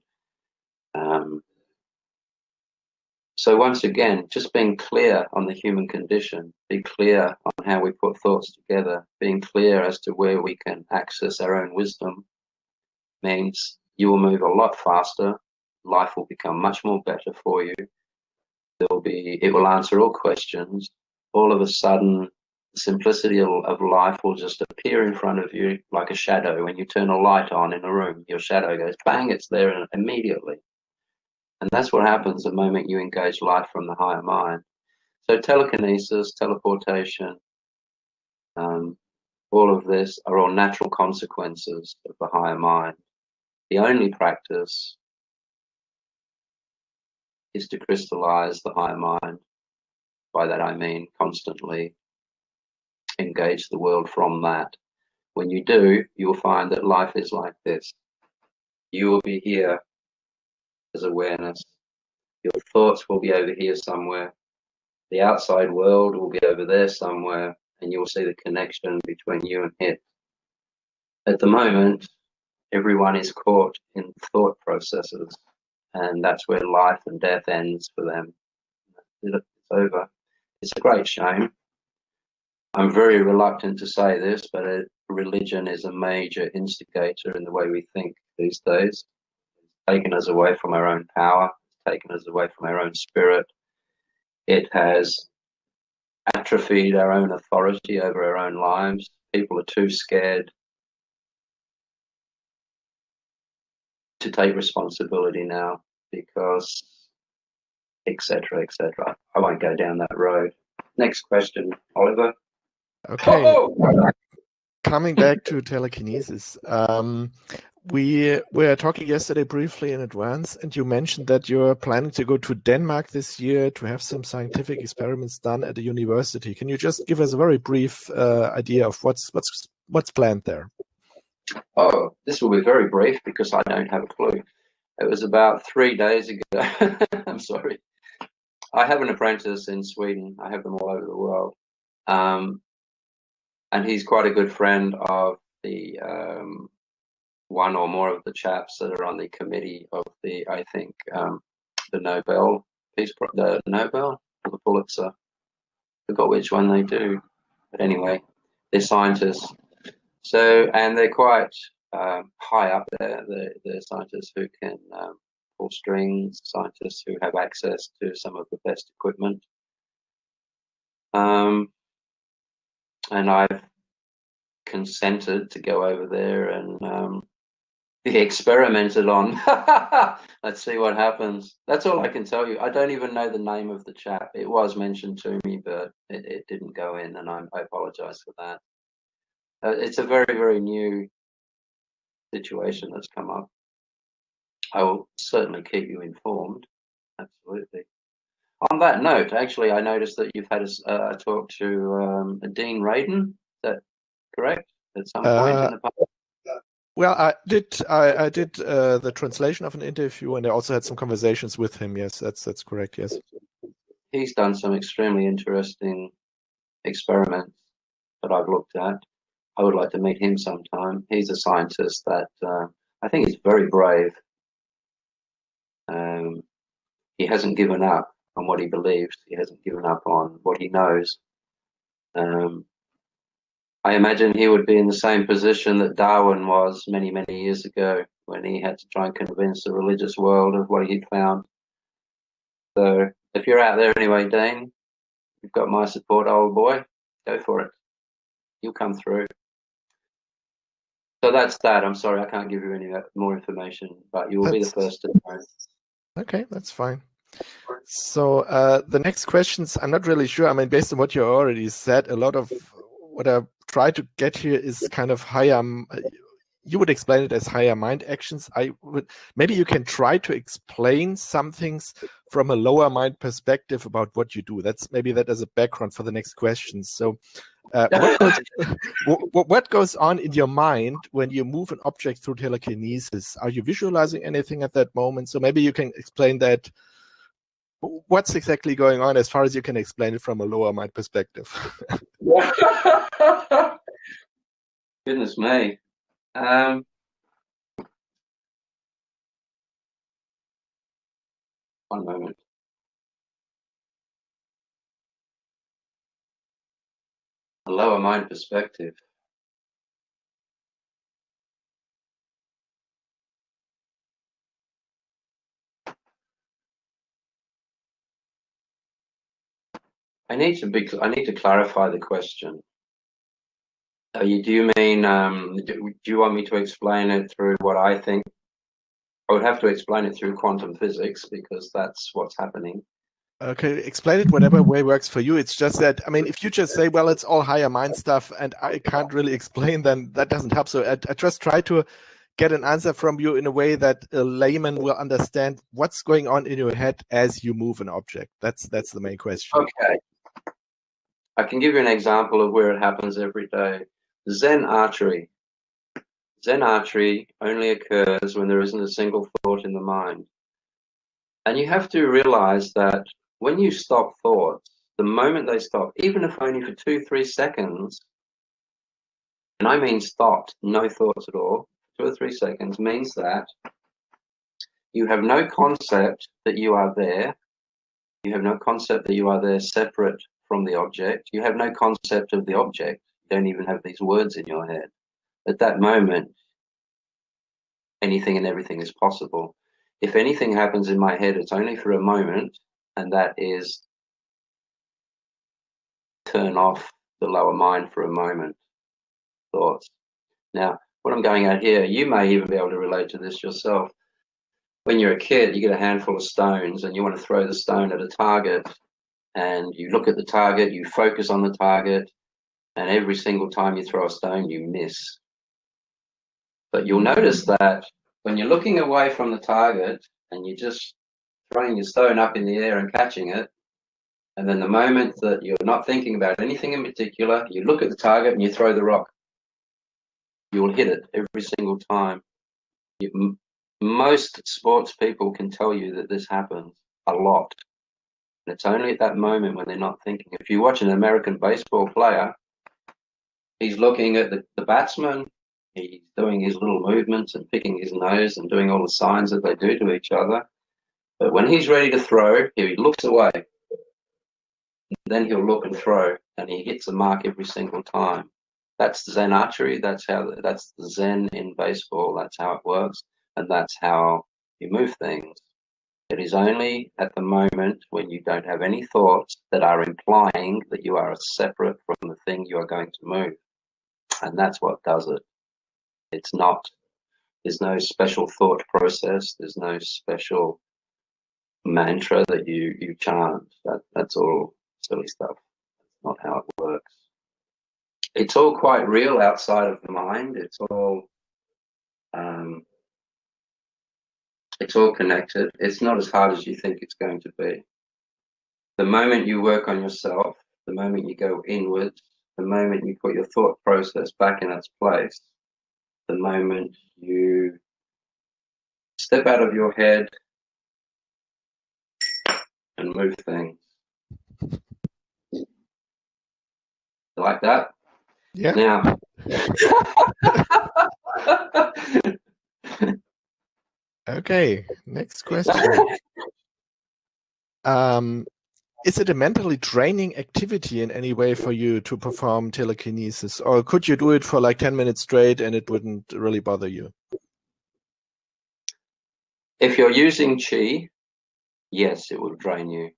So once again, just being clear on the human condition, be clear on how we put thoughts together, being clear as to where we can access our own wisdom means you will move a lot faster. Life will become much more better for you. It will answer all questions. All of a sudden, the simplicity of life will just appear in front of you like a shadow. When you turn a light on in a room, your shadow goes bang, it's there immediately. And that's what happens the moment you engage life from the higher mind. So telekinesis, teleportation, all of this are all natural consequences of the higher mind. The only practice is to crystallize the higher mind. By that I mean constantly engage the world from that. When you do, you'll find that life is like this. You will be here as awareness. Your thoughts will be over here somewhere. The outside world will be over there somewhere, and you'll see the connection between you and it. At the moment, everyone is caught in thought processes, and that's where life and death ends for them. It's over. It's a great shame. I'm very reluctant to say this, but religion is a major instigator in the way we think these days. It's taken us away from our own power, it's taken us away from our own spirit. It has atrophied our own authority over our own lives. People are too scared to take responsibility now because etc. etc. I won't go down that road. Next question, Oliver. Okay. Oh! Coming back to telekinesis, we were talking yesterday briefly in advance, and you mentioned that you're planning to go to Denmark this year to have some scientific experiments done at a university. Can you just give us a very brief idea of what's planned there? Oh, this will be very brief because I don't have a clue. It was about 3 days ago. I'm sorry. I have an apprentice in Sweden. I have them all over the world. And he's quite a good friend of the one or more of the chaps that are on the committee of the, I think, the Nobel Peace, the Nobel or the Pulitzer. Forgot which one they do, but anyway, they're scientists. So, and they're quite high up there. They're scientists who can pull strings, scientists who have access to some of the best equipment. And I've consented to go over there and be experimented on. Let's see what happens. That's all I can tell you. I don't even know the name of the chap. It was mentioned to me, but it didn't go in, and I apologize for that. It's a very, very new situation that's come up. I will certainly keep you informed. Absolutely. On that note, actually, I noticed that you've had a talk to Dean Radin. Is that correct? At some point in the past? Well, I did the translation of an interview, and I also had some conversations with him. Yes, that's correct. Yes. He's done some extremely interesting experiments that I've looked at. I would like to meet him sometime. He's a scientist that I think is very brave. He hasn't given up on what he believes. He hasn't given up on what he knows. I imagine he would be in the same position that Darwin was many, many years ago, when he had to try and convince the religious world of what he'd found. So if you're out there anyway, Dane, you've got my support, old boy. Go for it. You'll come through. So that's that. I'm sorry, I can't give you any more information, but you will be the first to know. Okay, that's fine. So the next questions, I'm not really sure. I mean, based on what you already said, a lot of what I try to get here is kind of higher. You would explain it as higher mind actions. Maybe you can try to explain some things from a lower mind perspective about what you do. Maybe that as a background for the next questions. So what goes on in your mind when you move an object through telekinesis? Are you visualizing anything at that moment? So maybe you can explain that. What's exactly going on as far as you can explain it from a lower mind perspective? Goodness me. One moment. A lower mind perspective. I need to clarify the question. Do you mean, do you want me to explain it through what I think? I would have to explain it through quantum physics, because that's what's happening. Okay, explain it whatever way works for you. It's just that, I mean, if you just say, well, it's all higher mind stuff and I can't really explain, then that doesn't help. So I just try to get an answer from you in a way that a layman will understand what's going on in your head as you move an object. That's the main question. Okay. I can give you an example of where it happens every day. Zen archery. Zen archery only occurs when there isn't a single thought in the mind. And you have to realize that when you stop thoughts, the moment they stop, even if only for 2-3 seconds, and I mean stopped, no thoughts at all, 2 or 3 seconds, means that you have no concept that you are there. You have no concept that you are there separate from the object. You have no concept of the object. You don't even have these words in your head. At that moment, anything and everything is possible. If anything happens in my head, it's only for a moment, and that is turn off the lower mind for a moment, thoughts. Now, what I'm going at here, you may even be able to relate to this yourself. When you're a kid, you get a handful of stones and you want to throw the stone at a target, and you look at the target, you focus on the target, and every single time you throw a stone, you miss. But you'll notice that when you're looking away from the target and you're just throwing your stone up in the air and catching it, and then the moment that you're not thinking about anything in particular, you look at the target and you throw the rock. You'll hit it every single time. Most sports people can tell you that this happens a lot. And it's only at that moment when they're not thinking. If you watch an American baseball player, he's looking at the batsman, he's doing his little movements and picking his nose and doing all the signs that they do to each other. But when he's ready to throw, he looks away. Then he'll look and throw, and he hits the mark every single time. That's Zen archery. That's the Zen in baseball. That's how it works, and that's how you move things. It is only at the moment when you don't have any thoughts that are implying that you are separate from the thing you are going to move, and that's what does it. It's not. There's no special thought process. There's no special mantra that you chant. That's all silly stuff. That's not how it works. It's all quite real outside of the mind. It's all connected. It's not as hard as you think it's going to be. The moment you work on yourself, the moment you go inwards, the moment you put your thought process back in its place, the moment you step out of your head and move things. Like that? Yeah. Now, Okay, next question. Is it a mentally draining activity in any way for you to perform telekinesis? Or could you do it for like 10 minutes straight and it wouldn't really bother you? If you're using chi, yes, it will drain you.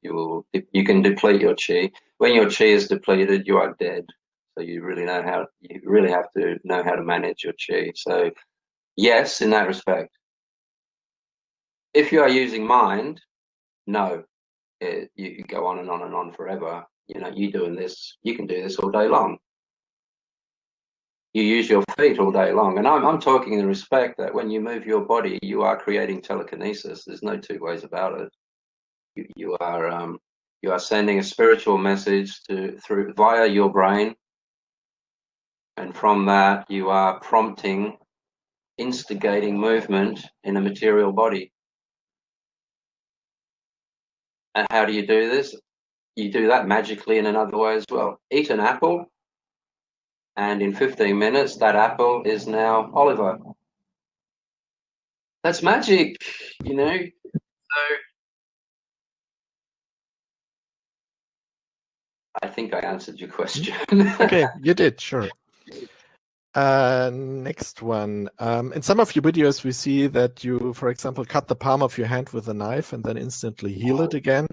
You can deplete your chi. When your chi is depleted, you are dead. So you really have to know how to manage your chi. So yes, in that respect. If you are using mind, no. You go on and on and on forever. You know, you doing this, you can do this all day long. You use your feet all day long. And I'm talking in the respect that when you move your body, you are creating telekinesis. There's no two ways about it. You are sending a spiritual message through via your brain, and from that you are prompting, instigating movement in a material body. And how do you do this? You do that magically in another way as well. Eat an apple, and in 15 minutes that apple is now Oliver. That's magic, you know. So I think I answered your question. Okay, you did, sure. Next one. In some of your videos, we see that you, for example, cut the palm of your hand with a knife and then instantly heal it again.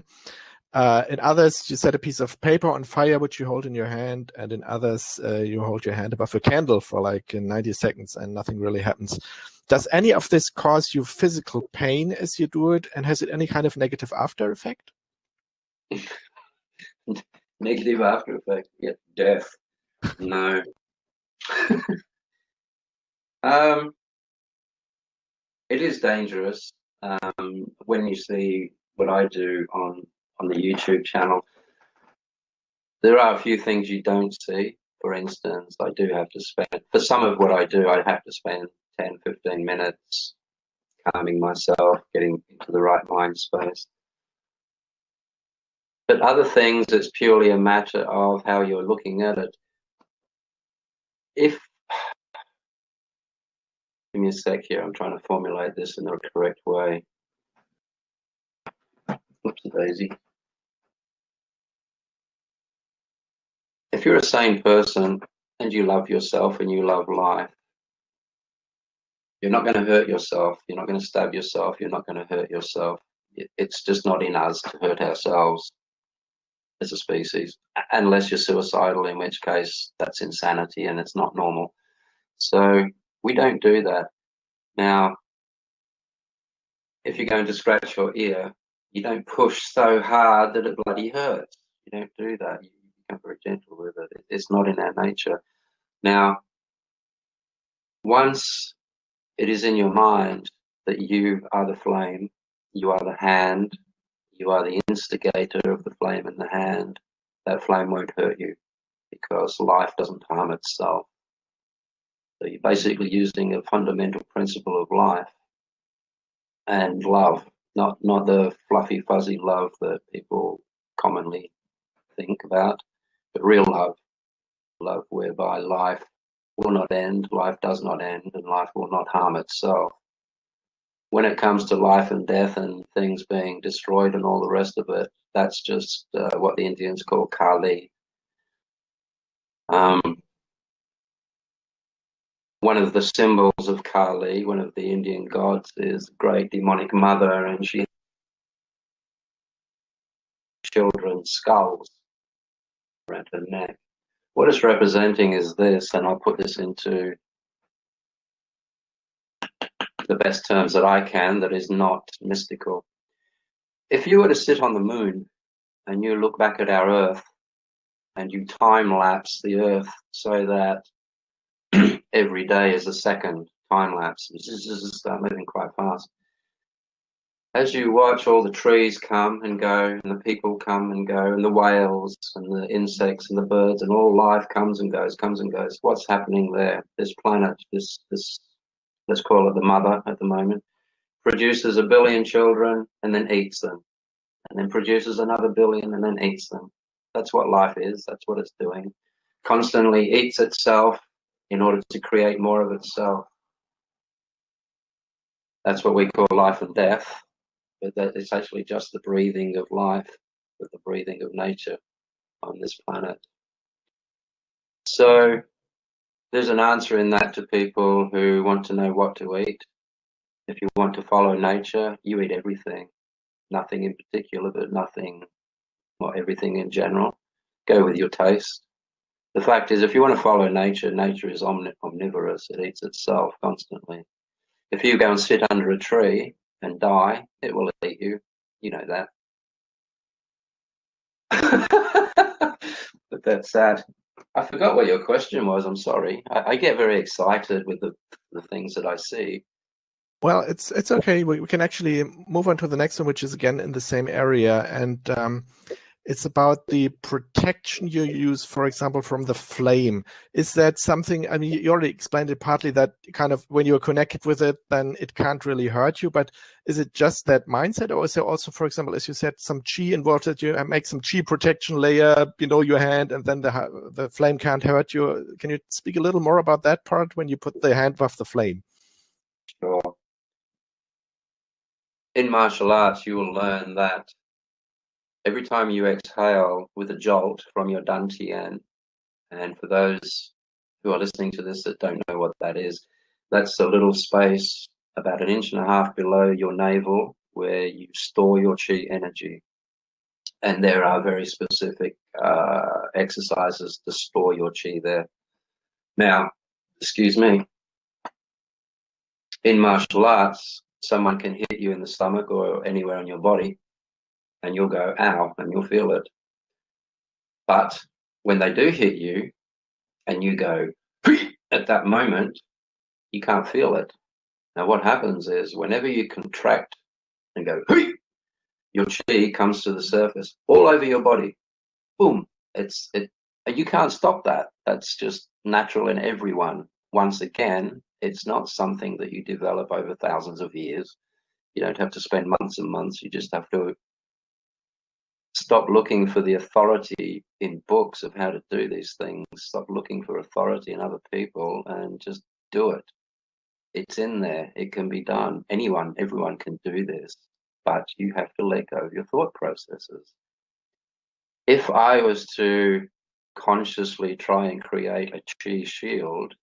In others, you set a piece of paper on fire, which you hold in your hand, and in others, you hold your hand above a candle for like 90 seconds and nothing really happens. Does any of this cause you physical pain as you do it, and has it any kind of negative after effect? Negative after effect, yeah, death. No. It is dangerous. When you see what I do on the YouTube channel, there are a few things you don't see. For instance, I do have to spend, for some of what I do, I have to spend 10, 15 minutes calming myself, getting into the right mind space. But other things, it's purely a matter of how you're looking at it. Give me a sec here, I'm trying to formulate this in the correct way. Whoopsie daisy. If you're a sane person and you love yourself and you love life, you're not going to hurt yourself. You're not going to stab yourself. You're not going to hurt yourself. It's just not in us to hurt ourselves as a species, unless you're suicidal, in which case that's insanity and it's not normal. So we don't do that. Now, if you're going to scratch your ear, you don't push so hard that it bloody hurts. You don't do that. You become very gentle with it. It's not in our nature. Now, once it is in your mind that you are the flame, you are the hand, you are the instigator of the flame in the hand, that flame won't hurt you because life doesn't harm itself. So you're basically using a fundamental principle of life and love, not the fluffy, fuzzy love that people commonly think about, but real love whereby life will not end, life does not end, and life will not harm itself. When it comes to life and death and things being destroyed and all the rest of it, that's just what the Indians call Kali. One of the symbols of Kali, one of the Indian gods, is great demonic mother, and she has children's skulls around her neck. What it's representing is this, and I'll put this into the best terms that I can, that is not mystical. If you were to sit on the moon and you look back at our Earth and you time lapse the Earth so that every day is a second time lapse, start moving quite fast. As you watch all the trees come and go, and the people come and go, and the whales and the insects and the birds, and all life comes and goes, what's happening there? This planet, this let's call it the mother at the moment, produces 1 billion children and then eats them, and then produces another billion and then eats them. That's what life is. That's what it's doing. Constantly eats itself in order to create more of itself. That's what we call life and death, but that it's actually just the breathing of life, with the breathing of nature on this planet. So there's an answer in that to people who want to know what to eat. If you want to follow nature, you eat everything. Nothing in particular, but nothing, well, everything in general. Go with your taste. The fact is, if you want to follow nature, nature is omnivorous. It eats itself constantly. If you go and sit under a tree and die, it will eat you. You know that. But that's sad. I forgot what your question was. I'm sorry. I get very excited with the things that I see. Well, it's okay. We can actually move on to the next one, which is again in the same area, and it's about the protection you use, for example, from the flame. Is that something, I mean, you already explained it partly, that kind of when you're connected with it, then it can't really hurt you, but is it just that mindset, or is there also, for example, as you said, some chi involved, that you make some chi protection layer below your hand, and then the flame can't hurt you? Can you speak a little more about that part when you put the hand above the flame? Sure. In martial arts, you will learn that every time you exhale with a jolt from your dantian, and for those who are listening to this that don't know what that is, that's a little space about 1.5 inches below your navel where you store your chi energy. And there are very specific exercises to store your chi there. Now, excuse me, in martial arts, someone can hit you in the stomach or anywhere on your body, and you'll go, ow, and you'll feel it. But when they do hit you and you go, at that moment, you can't feel it. Now, what happens is whenever you contract and go, your chi comes to the surface all over your body. Boom. You can't stop that. That's just natural in everyone. Once again, it's not something that you develop over thousands of years. You don't have to spend months and months. You just have to stop looking for the authority in books of how to do these things. Stop looking for authority in other people and just do it. It's in there. It can be done. Everyone can do this, but you have to let go of your thought processes. If I was to consciously try and create a chi shield,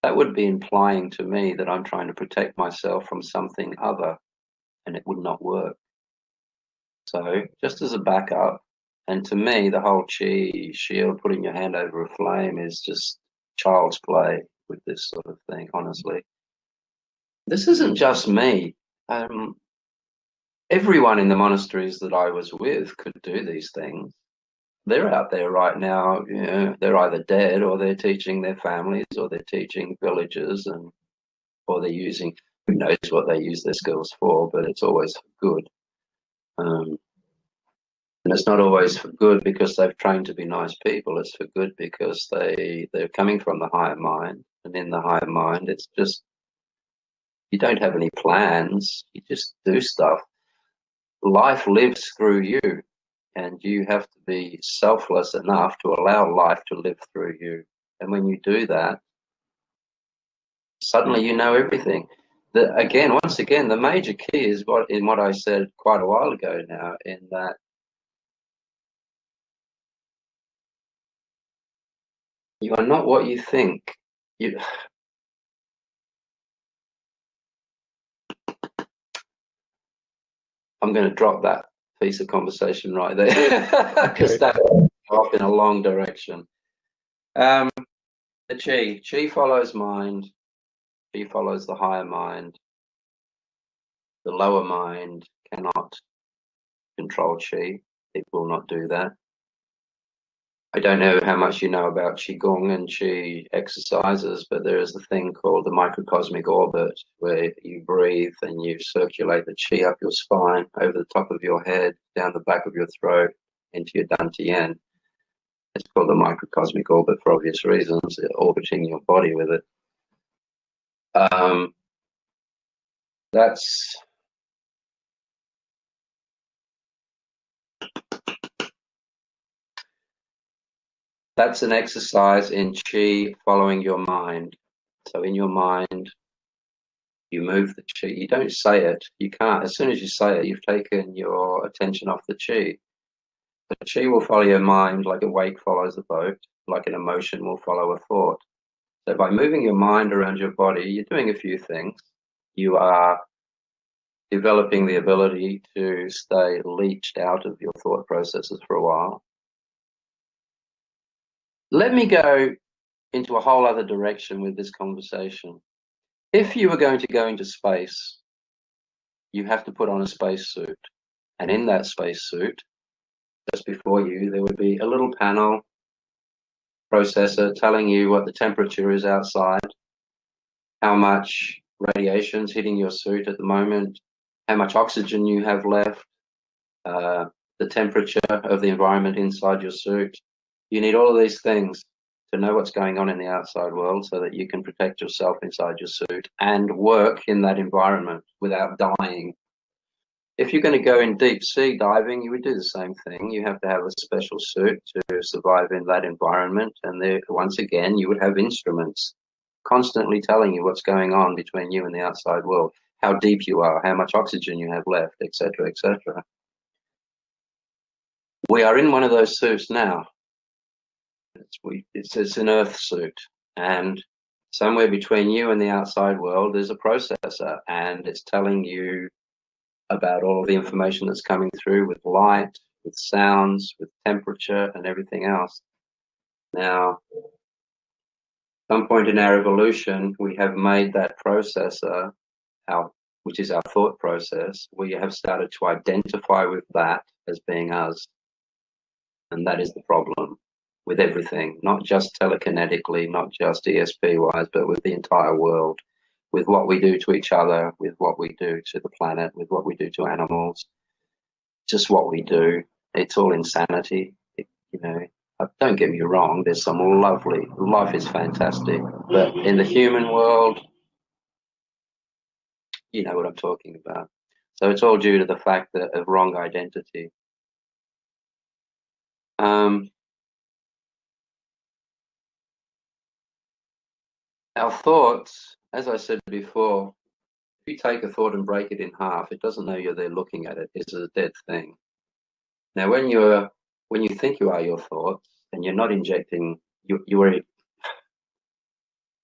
that would be implying to me that I'm trying to protect myself from something other, and it would not work. So just as a backup, and to me, the whole chi shield, putting your hand over a flame, is just child's play with this sort of thing, honestly. This isn't just me. Everyone in the monasteries that I was with could do these things. They're out there right now. You know, they're either dead, or they're teaching their families, or they're teaching villages, or they're using, who knows what they use their skills for, but it's always for good. And it's not always for good because they've trained to be nice people. It's for good because they're coming from the higher mind, and in the higher mind, it's just, you don't have any plans. You just do stuff. Life lives through you, and you have to be selfless enough to allow life to live through you. And when you do that, suddenly you know everything. Once again, the major key is what I said quite a while ago now, in that you are not what you think. I'm going to drop that piece of conversation right there because that went off in a long direction. The chi follows mind. Chi follows the higher mind. The lower mind cannot control chi. It will not do that. I don't know how much you know about Qigong and Qi exercises, but there is a thing called the microcosmic orbit, where you breathe and you circulate the Qi up your spine, over the top of your head, down the back of your throat, into your dantian. It's called the microcosmic orbit for obvious reasons, orbiting your body with it. That's an exercise in Qi following your mind. So in your mind, You move the chi. You don't say it. You can't. As soon as you say it, you've taken your attention off the chi. The chi will follow your mind like a wake follows a boat, like an emotion will follow a thought. So by moving your mind around your body, you're doing a few things. You are developing the ability to stay leached out of your thought processes for a while. Let me go into a whole other direction with this conversation. If you were going to go into space, you have to put on a spacesuit. And in that spacesuit, just before you, there would be a little panel processor telling you what the temperature is outside, how much radiation's hitting your suit at the moment, how much oxygen you have left, the temperature of the environment inside your suit. You need all of these things to know what's going on in the outside world so that you can protect yourself inside your suit and work in that environment without dying. If you're going to go in deep sea diving, you would do the same thing. You have to have a special suit to survive in that environment. And there, once again, you would have instruments constantly telling you what's going on between you and the outside world, how deep you are, how much oxygen you have left, etc., etc. We are in one of those suits now. It's an earth suit, and somewhere between you and the outside world there's a processor, and it's telling you about all of the information that's coming through with light, with sounds, with temperature, and everything else. Now, at some point in our evolution, we have made that processor, which is our thought process, we have started to identify with that as being us. And that is the problem with everything, not just telekinetically, not just ESP-wise, but with the entire world, with what we do to each other, with what we do to the planet, with what we do to animals, just what we do. It's all insanity. Don't get me wrong, there's some lovely, life is fantastic, but in the human world, you know what I'm talking about. So it's all due to the fact of wrong identity. Our thoughts, as I said before, if you take a thought and break it in half, it doesn't know you're there looking at it. It's a dead thing. Now, when you think you are your thoughts and you're not injecting, you're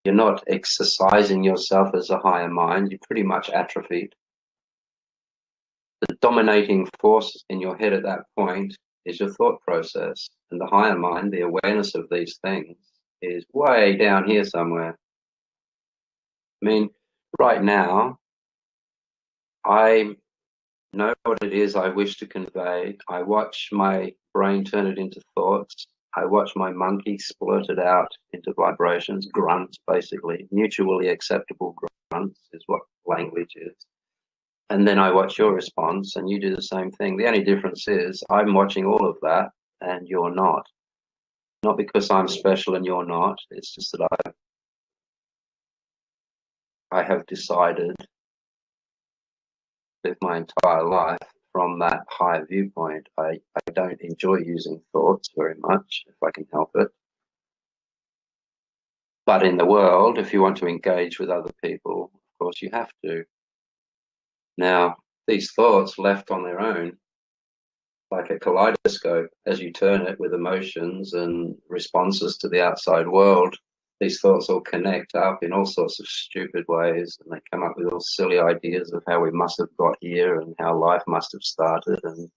not exercising yourself as a higher mind, you're pretty much atrophied. The dominating force in your head at that point is your thought process, and the higher mind, the awareness of these things, is way down here somewhere. I mean, right now, I know what it is I wish to convey. I watch my brain turn it into thoughts. I watch my monkey splurt it out into vibrations, grunts, basically. Mutually acceptable grunts is what language is. And then I watch your response, and you do the same thing. The only difference is I'm watching all of that, and you're not. Not because I'm special and you're not. It's just that I have decided live my entire life from that higher viewpoint. I don't enjoy using thoughts very much, if I can help it. But in the world, if you want to engage with other people, of course you have to. Now, these thoughts left on their own, like a kaleidoscope, as you turn it with emotions and responses to the outside world, these thoughts all connect up in all sorts of stupid ways, and they come up with all silly ideas of how we must have got here and how life must have started. And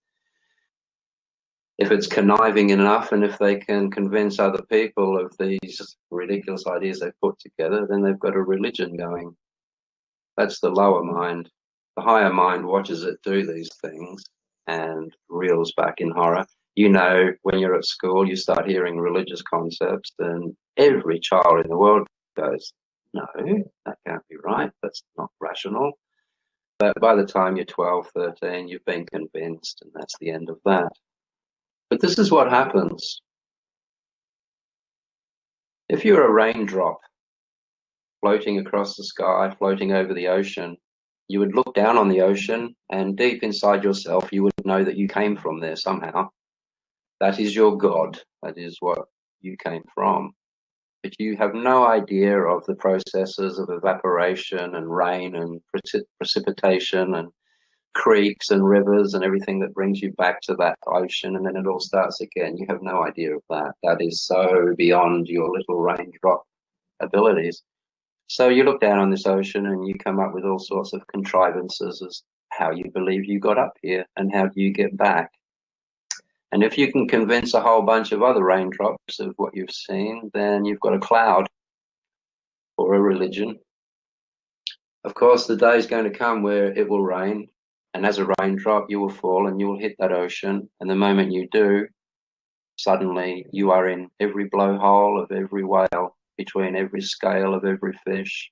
if it's conniving enough, and if they can convince other people of these ridiculous ideas they've put together, then they've got a religion going. That's the lower mind. The higher mind watches it do these things and reels back in horror. You know, when you're at school, you start hearing religious concepts, and every child in the world goes, no, that can't be right. That's not rational. But by the time you're 12, 13, you've been convinced, and that's the end of that. But this is what happens. If you're a raindrop floating across the sky, floating over the ocean, you would look down on the ocean, and deep inside yourself, you would know that you came from there somehow. That is your God. That is what you came from. but you have no idea of the processes of evaporation and rain and precipitation and creeks and rivers and everything that brings you back to that ocean, and then it all starts again. You have no idea of that. That is so beyond your little raindrop abilities. So you look down on this ocean and you come up with all sorts of contrivances as how you believe you got up here and how do you get back. And if you can convince a whole bunch of other raindrops of what you've seen, then you've got a cloud or a religion. Of course, the day is going to come where it will rain, and as a raindrop, you will fall and you will hit that ocean. And the moment you do, suddenly you are in every blowhole of every whale, between every scale of every fish,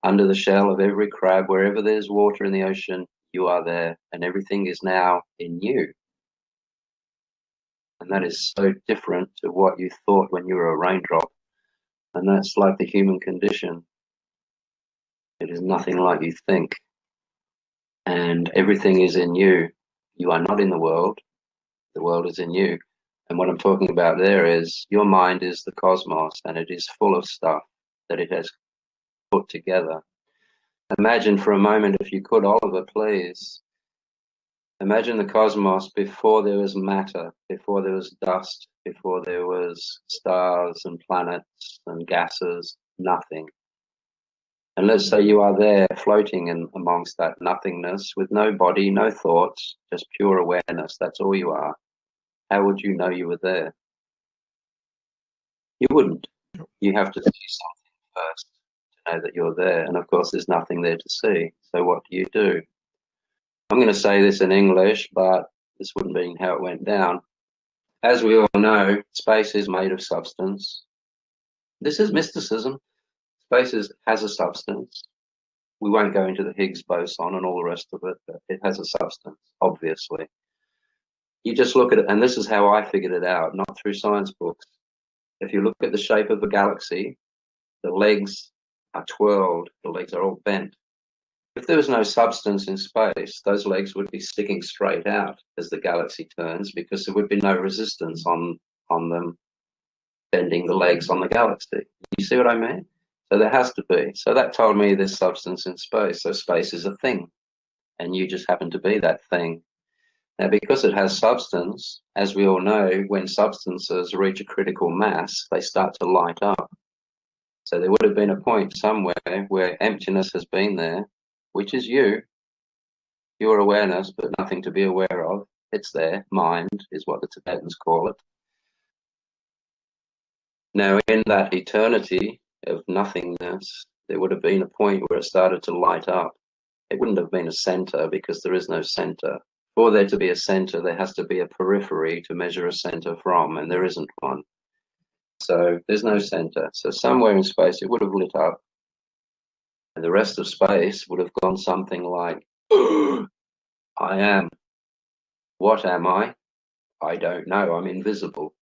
under the shell of every crab. Wherever there's water in the ocean, you are there, and everything is now in you. And that is so different to what you thought when you were a raindrop. And that's like the human condition. It is nothing like you think. And everything is in you. You are not in the world is in you. And what I'm talking about there is your mind is the cosmos, and it is full of stuff that it has put together. Imagine for a moment, if you could, Oliver, please. Imagine the cosmos before there was matter, before there was dust, before there was stars and planets and gases, nothing. And let's say you are there floating in amongst that nothingness with no body, no thoughts, just pure awareness. That's all you are. How would you know you were there? You wouldn't. You have to see something first to know that you're there. And of course, there's nothing there to see. So what do? I'm going to say this in English, but this wouldn't be how it went down. As we all know, space is made of substance. This is mysticism. Space has a substance. We won't go into the Higgs boson and all the rest of it, but it has a substance, obviously. You just look at it, and this is how I figured it out, not through science books. If you look at the shape of a galaxy, the legs are twirled, the legs are all bent. If there was no substance in space, those legs would be sticking straight out as the galaxy turns, because there would be no resistance on them bending the legs on the galaxy. You see what I mean? So there has to be. So that told me there's substance in space. So space is a thing, and you just happen to be that thing. Now, because it has substance, as we all know, when substances reach a critical mass, they start to light up. So there would have been a point somewhere where emptiness has been there, which is you, your awareness, but nothing to be aware of. It's there. Mind is what the Tibetans call it. Now, in that eternity of nothingness, there would have been a point where it started to light up. It wouldn't have been a center, because there is no center. For there to be a center, there has to be a periphery to measure a center from, and there isn't one. So there's no center. So somewhere in space, it would have lit up, and the rest of space would have gone something like, I am. What am I? I don't know. I'm invisible.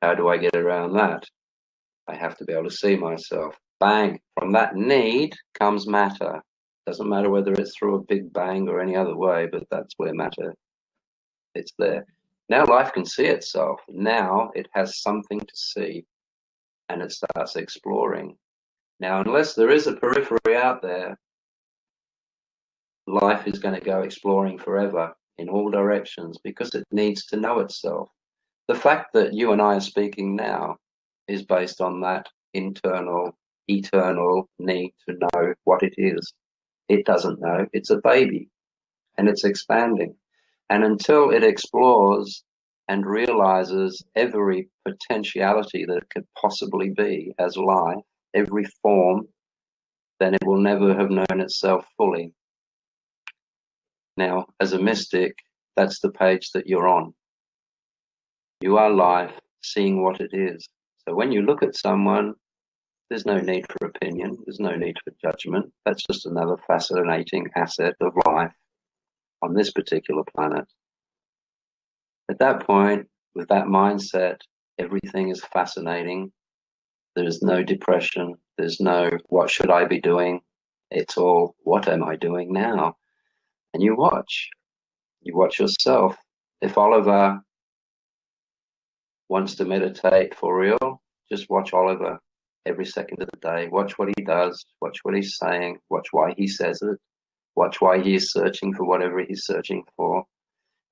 How do I get around that? I have to be able to see myself. Bang. From that need comes matter. Doesn't matter whether it's through a big bang or any other way, but that's where matter, it's there. Now life can see itself. Now it has something to see, and it starts exploring. Now, unless there is a periphery out there, life is going to go exploring forever in all directions, because it needs to know itself. The fact that you and I are speaking now is based on that internal, eternal need to know what it is. It doesn't know. It's a baby, and it's expanding. And until it explores and realizes every potentiality that it could possibly be as life, every form, then it will never have known itself fully. Now, as a mystic, that's the page that you're on. You are life, seeing what it is. So when you look at someone, there's no need for opinion. There's no need for judgment. That's just another fascinating asset of life on this particular planet. At that point, with that mindset, everything is fascinating. There's no depression. There's no, what should I be doing? It's all, what am I doing now? And you watch yourself. If Oliver wants to meditate for real, Just watch Oliver every second of the day. Watch what he does. Watch what he's saying. Watch why he says it. Watch why he is searching for whatever he's searching for.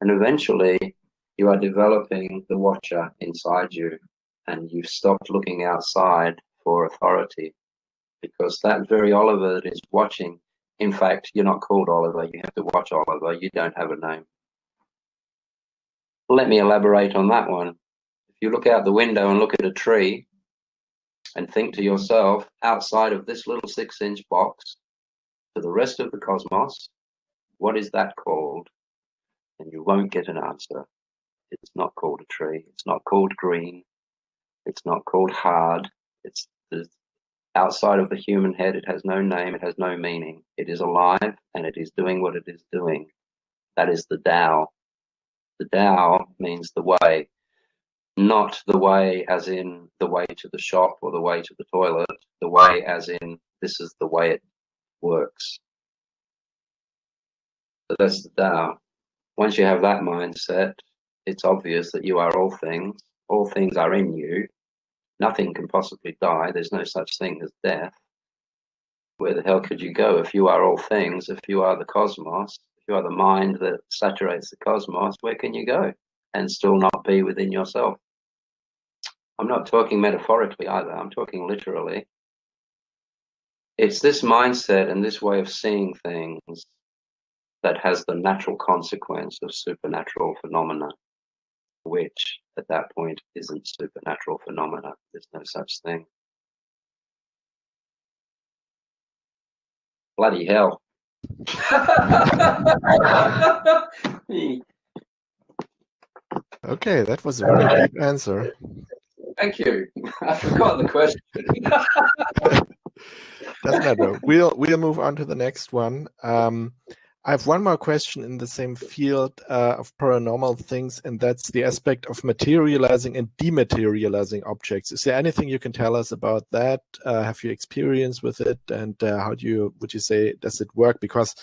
And eventually, you are developing the watcher inside you, and you've stopped looking outside for authority, because that very Oliver that is watching, in fact, you're not called Oliver. You have to watch Oliver. You don't have a name. Let me elaborate on that one. If you look out the window and look at a tree and think to yourself, outside of this little 6-inch box, to the rest of the cosmos, what is that called? And you won't get an answer. It's not called a tree. It's not called green. It's not called hard. It's outside of the human head. It has no name. It has no meaning. It is alive and it is doing what it is doing. That is the Tao. The Tao means the way, not the way as in the way to the shop or the way to the toilet. The way as in this is the way it works. So that's the Tao. Once you have that mindset, it's obvious that you are all things. All things are in you. Nothing can possibly die. There's no such thing as death. Where the hell could you go if you are all things? If you are the cosmos, if you are the mind that saturates the cosmos, where can you go and still not be within yourself? I'm not talking metaphorically either. I'm talking literally. It's this mindset and this way of seeing things that has the natural consequence of supernatural phenomena, which at that point isn't supernatural phenomena. There's no such thing. Bloody hell. Okay, that was a very deep answer. Thank you. I forgot the question. Doesn't matter. We'll move on to the next one. I have one more question in the same field of paranormal things, and that's the aspect of materializing and dematerializing objects. Is there anything you can tell us about that? Have you experience with it, and how would you say, does it work? Because,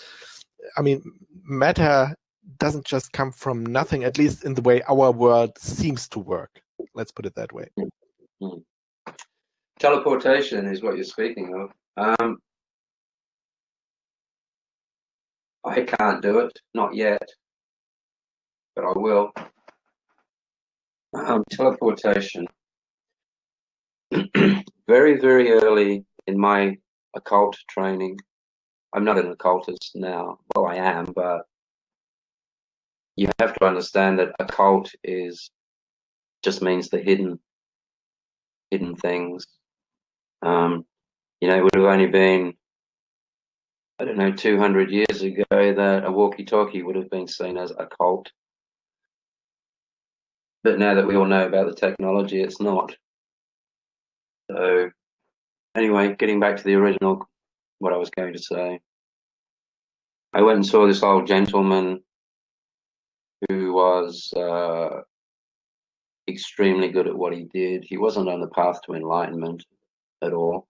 I mean, matter doesn't just come from nothing, at least in the way our world seems to work. Let's put it that way. Teleportation is what you're speaking of. I can't do it, not yet, but I will. Teleportation. Very, very early in my occult training, I'm not an occultist now. Well, I am, but you have to understand that occult just means the hidden things. You know, it would have only been, I don't know, 200 years ago that a walkie-talkie would have been seen as occult. But now that we all know about the technology, it's not. So anyway, getting back to the original, what I was going to say. I went and saw this old gentleman who was extremely good at what he did. He wasn't on the path to enlightenment at all.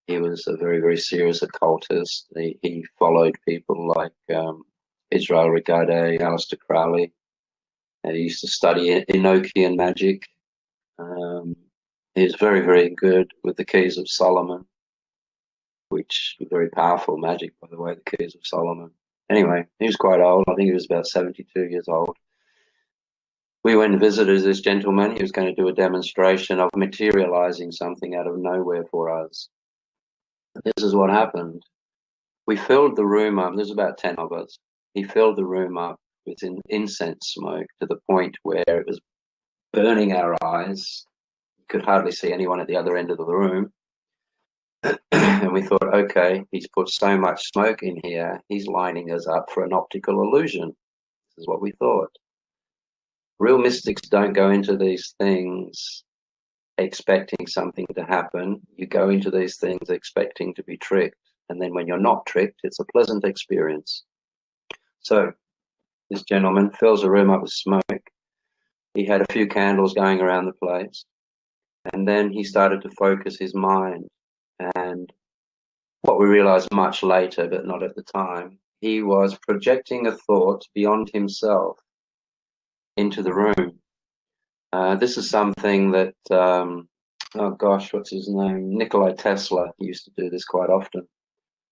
He was a very, very serious occultist. He followed people like Israel Regardie, Aleister Crowley. He used to study Enochian magic. He was very, very good with the Keys of Solomon, which were very powerful magic, by the way, the Keys of Solomon. Anyway, he was quite old. I think he was about 72 years old. We went and visited this gentleman. He was going to do a demonstration of materializing something out of nowhere for us. This is what happened. We filled the room up. There's about 10 of us. He filled the room up with incense smoke to the point where it was burning our eyes. You could hardly see anyone at the other end of the room. And we thought, okay, he's put so much smoke in here, he's lining us up for an optical illusion. This is what we thought. Real mystics don't go into these things expecting something to happen. You go into these things expecting to be tricked. And then when you're not tricked, it's a pleasant experience. So this gentleman fills the room up with smoke. He had a few candles going around the place. And then he started to focus his mind. And what we realized much later, but not at the time, he was projecting a thought beyond himself into the room. This is something that oh gosh, what's his name? Nikola Tesla used to do this quite often,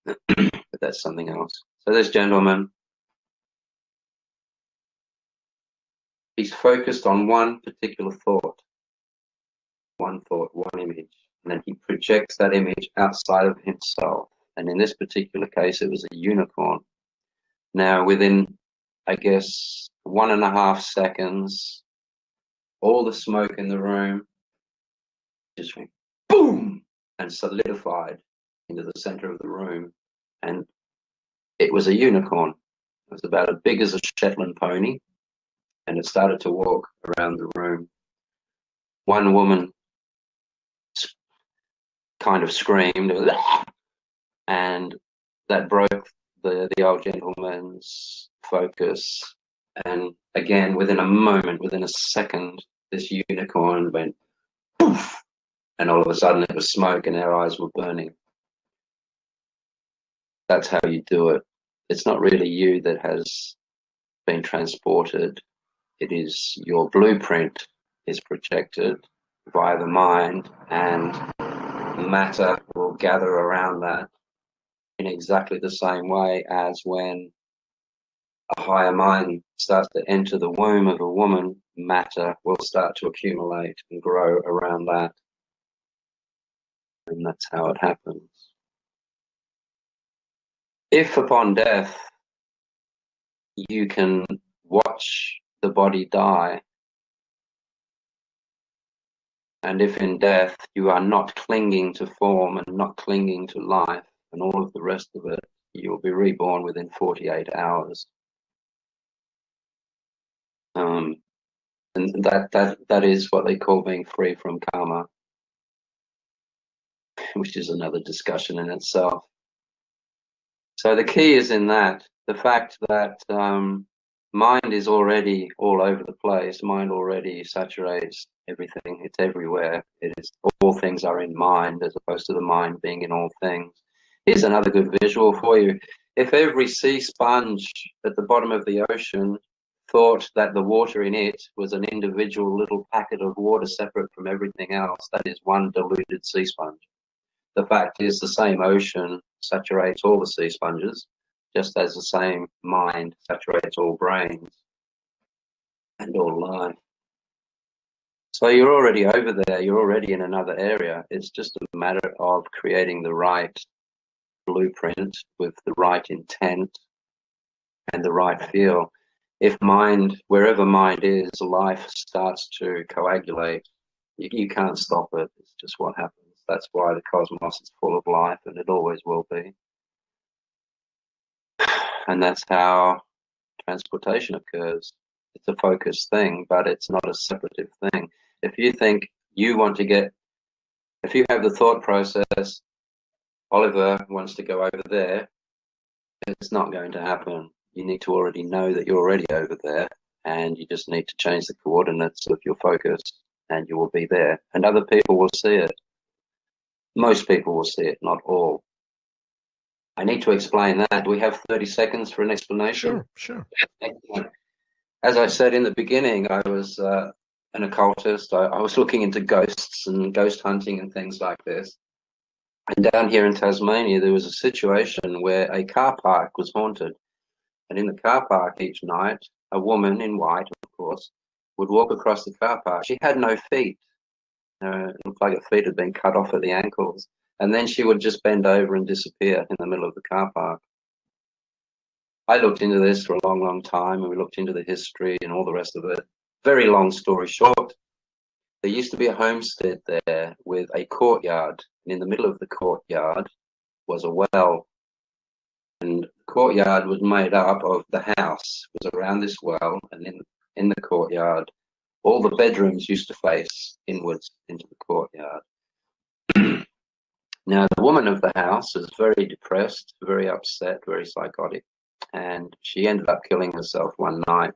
but that's something else. So this gentleman, he's focused on one particular thought, one image, and then he projects that image outside of himself. And in this particular case, it was a unicorn. Now, within, I guess, 1.5 seconds, all the smoke in the room just went boom and solidified into the center of the room. And it was a unicorn. It was about as big as a Shetland pony, and it started to walk around the room. One woman kind of screamed, and that broke the old gentleman's focus. And again, within a moment, within a second, this unicorn went poof, and all of a sudden it was smoke and our eyes were burning. That's how you do it. It's not really you that has been transported. It is your blueprint is projected via the mind, and matter will gather around that in exactly the same way as when a higher mind starts to enter the womb of a woman, matter will start to accumulate and grow around that. And that's how it happens. If upon death you can watch the body die, and if in death you are not clinging to form and not clinging to life and all of the rest of it, you will be reborn within 48 hours. And that is what they call being free from karma, which is another discussion in itself. So the key is in that, the fact that mind is already all over the place. Mind already saturates everything. It's everywhere. It is, all things are in mind as opposed to the mind being in all things. Here's another good visual for you. If every sea sponge at the bottom of the ocean thought that the water in it was an individual little packet of water separate from everything else, that is one diluted sea sponge. The fact is, the same ocean saturates all the sea sponges, just as the same mind saturates all brains and all life. So you're already over there, you're already in another area. It's just a matter of creating the right blueprint with the right intent and the right feel. If mind, wherever mind is, life starts to coagulate. You can't stop it. It's just what happens. That's why the cosmos is full of life, and it always will be. And that's how transportation occurs. It's a focused thing, but it's not a separative thing. If you think you want to get, if you have the thought process, Oliver wants to go over there, it's not going to happen. You need to already know that you're already over there, and you just need to change the coordinates of your focus, and you will be there. And other people will see it. Most people will see it, not all. I need to explain that. Do we have 30 seconds for an explanation? Sure. As I said in the beginning, I was an occultist. I was looking into ghosts and ghost hunting and things like this. And down here in Tasmania, there was a situation where a car park was haunted. And in the car park each night, a woman in white, of course, would walk across the car park. She had no feet. It looked like her feet had been cut off at the ankles. And then she would just bend over and disappear in the middle of the car park. I looked into this for a long, long time, and we looked into the history and all the rest of it. Very long story short, there used to be a homestead there with a courtyard. And in the middle of the courtyard was a well. And the courtyard was made up of the house was around this well, and in the courtyard, all the bedrooms used to face inwards into the courtyard. Now, the woman of the house was very depressed, very upset, very psychotic, and she ended up killing herself one night.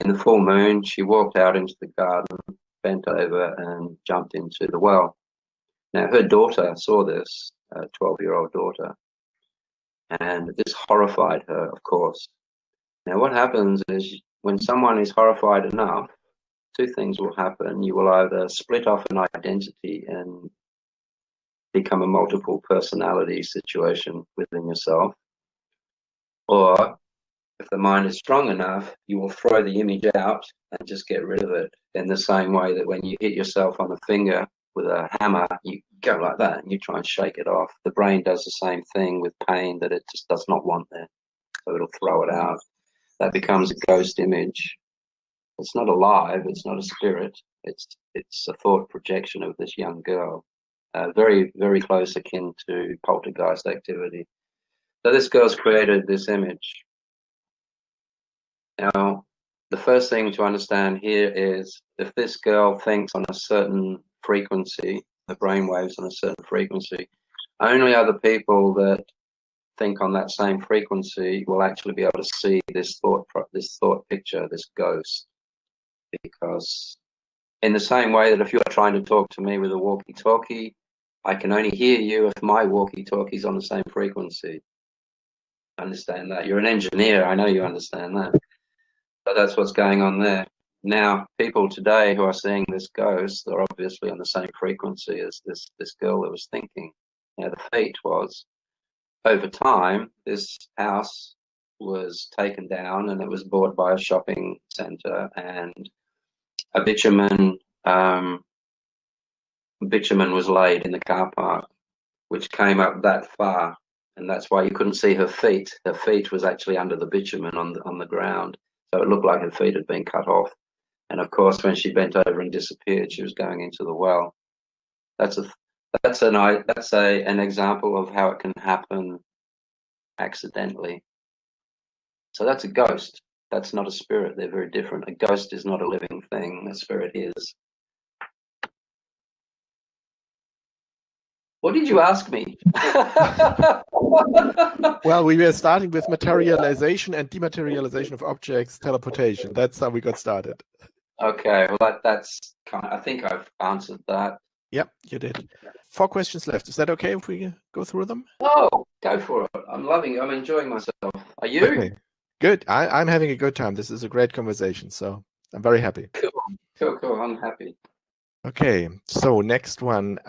In the full moon, she walked out into the garden, bent over, and jumped into the well. Now, her daughter saw this, a 12-year-old daughter, and this horrified her, of course. Now, what happens is when someone is horrified enough, two things will happen. You will either split off an identity and become a multiple personality situation within yourself, or if the mind is strong enough, you will throw the image out and just get rid of it, in the same way that when you hit yourself on the finger with a hammer, you go like that and you try and shake it off. The brain does the same thing with pain that it just does not want there, so it'll throw it out. That becomes a ghost image. It's not alive, it's not a spirit, it's a thought projection of this young girl. Very, very close akin to poltergeist activity. So this girl's created this image. Now, the first thing to understand here is, if this girl thinks on a certain frequency, the brain waves on a certain frequency, only other people that think on that same frequency will actually be able to see this thought picture, this ghost. Because in the same way that if you're trying to talk to me with a walkie-talkie, I can only hear you if my walkie-talkie's on the same frequency. Understand that? You're an engineer, I know you understand that. So that's what's going on there. Now, people today who are seeing this ghost are obviously on the same frequency as this girl that was thinking. Now, the fate was, over time, this house was taken down and it was bought by a shopping center, and a bitumen was laid in the car park, which came up that far, and that's why you couldn't see her feet. Her feet was actually under the bitumen on the ground, so it looked like her feet had been cut off. And of course, when she bent over and disappeared, she was going into the well. That's an example of how it can happen accidentally. So that's a ghost. That's not a spirit. They're very different. A ghost is not a living thing. A spirit is. What did you ask me? Well, we were starting with materialization and dematerialization of objects, teleportation. That's how we got started. Okay, well, I think I've answered that. Yep, you did. 4 questions left. Is that okay if we go through them? Oh, go for it. I'm enjoying myself. Are you? Okay, good. I'm having a good time. This is a great conversation, so I'm very happy. Cool. I'm happy. Okay, so next one.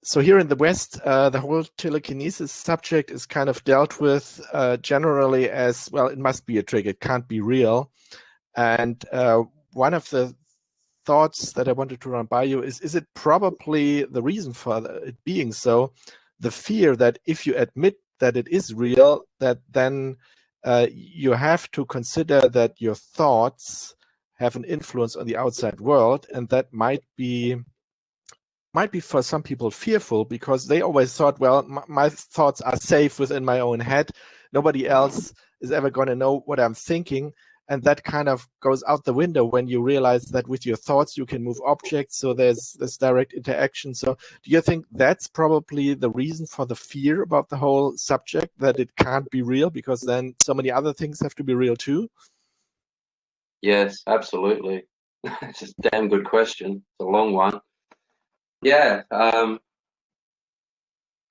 So here in the West, the whole telekinesis subject is kind of dealt with generally as, well, it must be a trick. It can't be real. And one of the thoughts that I wanted to run by you is it probably the reason for it being so, the fear that if you admit that it is real, that then you have to consider that your thoughts have an influence on the outside world, and that might be for some people fearful, because they always thought, well, my thoughts are safe within my own head. Nobody else is ever going to know what I'm thinking. And that kind of goes out the window when you realize that with your thoughts, you can move objects. So there's this direct interaction. So do you think that's probably the reason for the fear about the whole subject, that it can't be real, because then so many other things have to be real too? Yes, absolutely. It's a damn good question. It's a long one. Yeah, I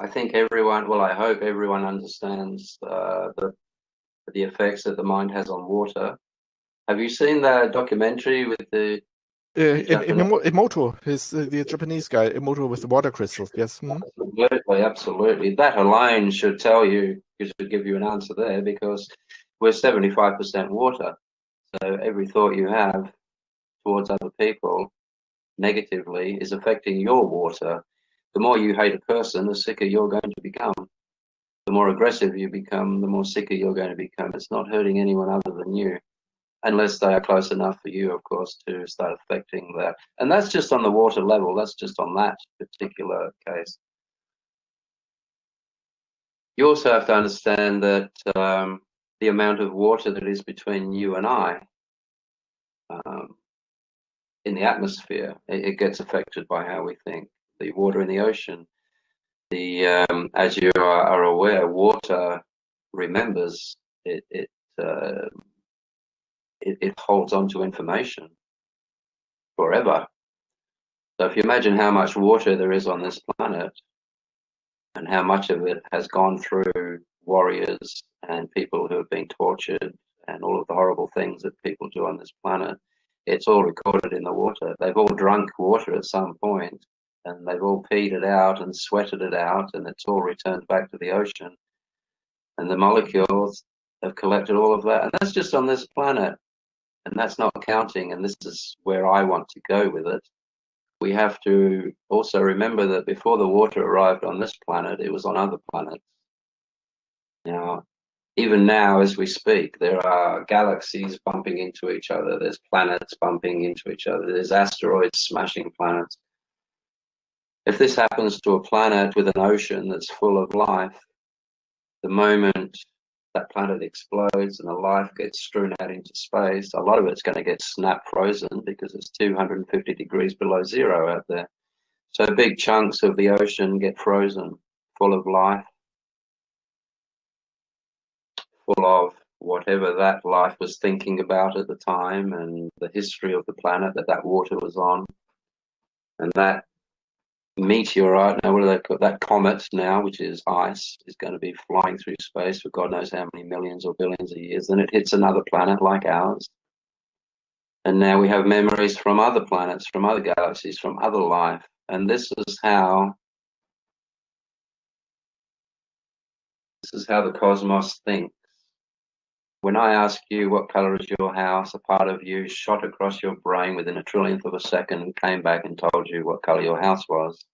think everyone, well, I hope everyone understands the effects that the mind has on water. Have you seen the documentary with the Emoto, the Japanese guy, Emoto with the water crystals? Yes. Absolutely. That alone should tell you, should give you an answer there, because we're 75% water. So every thought you have towards other people negatively is affecting your water. The more you hate a person, the sicker you're going to become. The more aggressive you become, the more sicker you're going to become. It's not hurting anyone other than you, unless they are close enough for you, of course, to start affecting that. And that's just on the water level. That's just on that particular case. You also have to understand that the amount of water that is between you and I in the atmosphere, it gets affected by how we think. The water in the ocean, as you are aware, water remembers. It holds on to information forever. So if you imagine how much water there is on this planet, and how much of it has gone through warriors and people who have been tortured and all of the horrible things that people do on this planet, it's all recorded in the water. They've all drunk water at some point, and they've all peed it out and sweated it out, and it's all returned back to the ocean. And the molecules have collected all of that, and that's just on this planet, and that's not counting. And this is where I want to go with it. We have to also remember that before the water arrived on this planet, it was on other planets. Now, even now, as we speak, there are galaxies bumping into each other. There's planets bumping into each other. There's asteroids smashing planets. If this happens to a planet with an ocean that's full of life, the moment that planet explodes and the life gets strewn out into space, a lot of it's going to get snap frozen because it's 250 degrees below zero out there. So big chunks of the ocean get frozen, full of life, full of whatever that life was thinking about at the time and the history of the planet that water was on. And that meteorite, now what do they call that, comet now, which is ice, is going to be flying through space for God knows how many millions or billions of years. Then it hits another planet like ours. And now we have memories from other planets, from other galaxies, from other life. And this is how the cosmos thinks. When I ask you what color is your house, a part of you shot across your brain within a trillionth of a second and came back and told you what color your house was.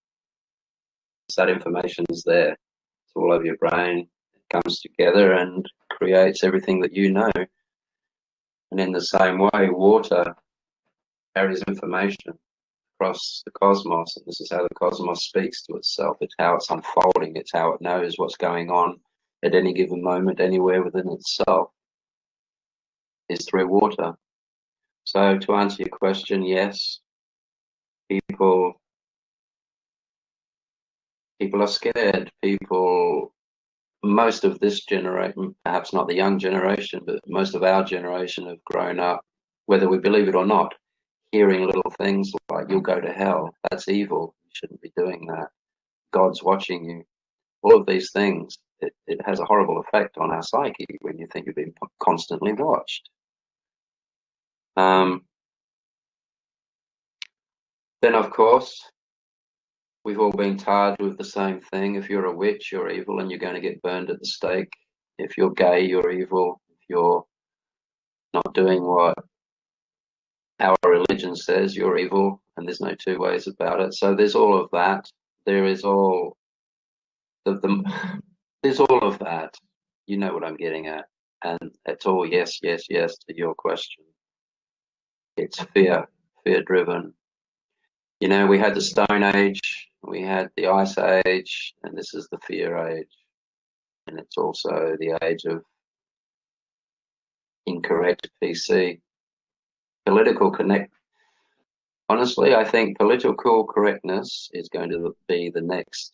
So that information is there. It's all over your brain. It comes together and creates everything that you know. And in the same way, water carries information across the cosmos. And this is how the cosmos speaks to itself. It's how it's unfolding. It's how it knows what's going on at any given moment, anywhere within itself, is through water. So to answer your question, yes, people are scared. Most of this generation, perhaps not the young generation, but most of our generation have grown up, whether we believe it or not, hearing little things like, you'll go to hell, that's evil, you shouldn't be doing that, God's watching you. All of these things, it has a horrible effect on our psyche when you think you're being constantly watched. Then, of course, we've all been tarred with the same thing. If you're a witch, you're evil and you're going to get burned at the stake. If you're gay, you're evil. If you're not doing what our religion says, you're evil, and there's no two ways about it. So there's all of that. There is all there's all of that. You know what I'm getting at. And it's all yes, yes, yes to your question. It's fear-driven. You know, we had the Stone Age, we had the Ice Age, and this is the Fear Age. And it's also the age of incorrect PC. Honestly, I think political correctness is going to be the next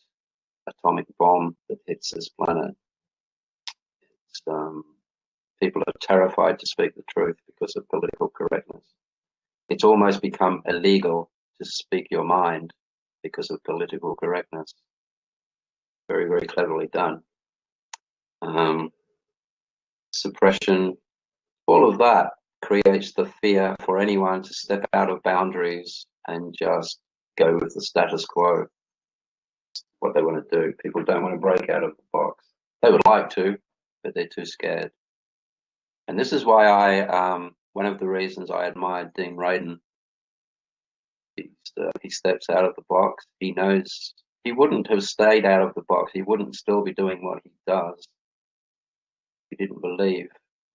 atomic bomb that hits this planet. People are terrified to speak the truth because of political correctness. It's almost become illegal to speak your mind because of political correctness. Very, very cleverly done. Suppression, all of that creates the fear for anyone to step out of boundaries and just go with the status quo. What they want to do. People don't want to break out of the box. They would like to, but they're too scared. And this is why one of the reasons I admired Dean Radin. He steps out of the box. He knows he wouldn't have stayed out of the box. He wouldn't still be doing what he does. He didn't believe.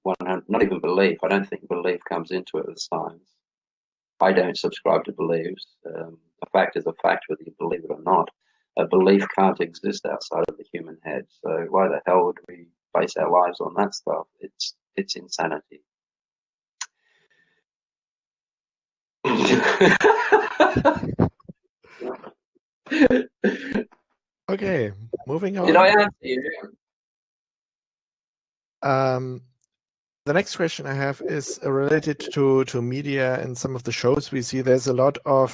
Not even belief. I don't think belief comes into it with science. I don't subscribe to beliefs. A fact is a fact, whether you believe it or not. A belief can't exist outside of the human head. So why the hell would we base our lives on that stuff? It's insanity. Okay, moving on. Did I answer you? The next question I have is related to media and some of the shows we see. There's a lot of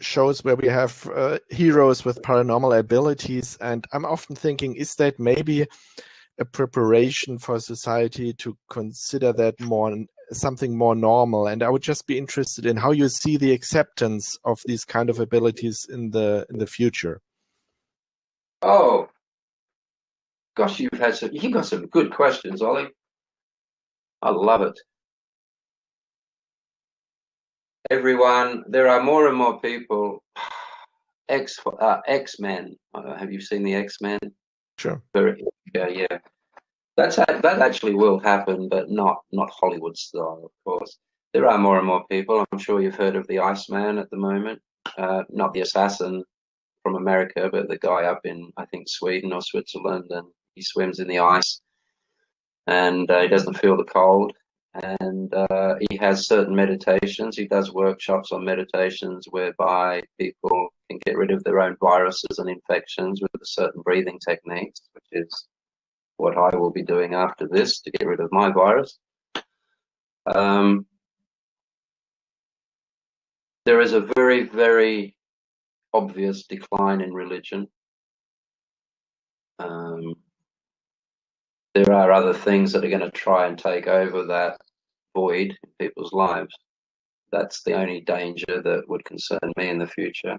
shows where we have heroes with paranormal abilities, and I'm often thinking, is that maybe a preparation for society to consider that more something more normal. And I would just be interested in how you see the acceptance of these kind of abilities in the future. Oh, gosh, you got some good questions, Ollie. I love it. Everyone, there are more and more people. X-Men. Have you seen the X-Men? Sure. Yeah. That actually will happen, but not Hollywood style, of course. There are more and more people. I'm sure you've heard of the Iceman at the moment. Not the assassin from America, but the guy up in, I think, Sweden or Switzerland, and he swims in the ice, and he doesn't feel the cold. And he has certain meditations. He does workshops on meditations whereby people can get rid of their own viruses and infections with certain breathing techniques, which is what I will be doing after this to get rid of my virus. There is a very, very obvious decline in religion. There are other things that are going to try and take over that void in people's lives. That's the only danger that would concern me in the future.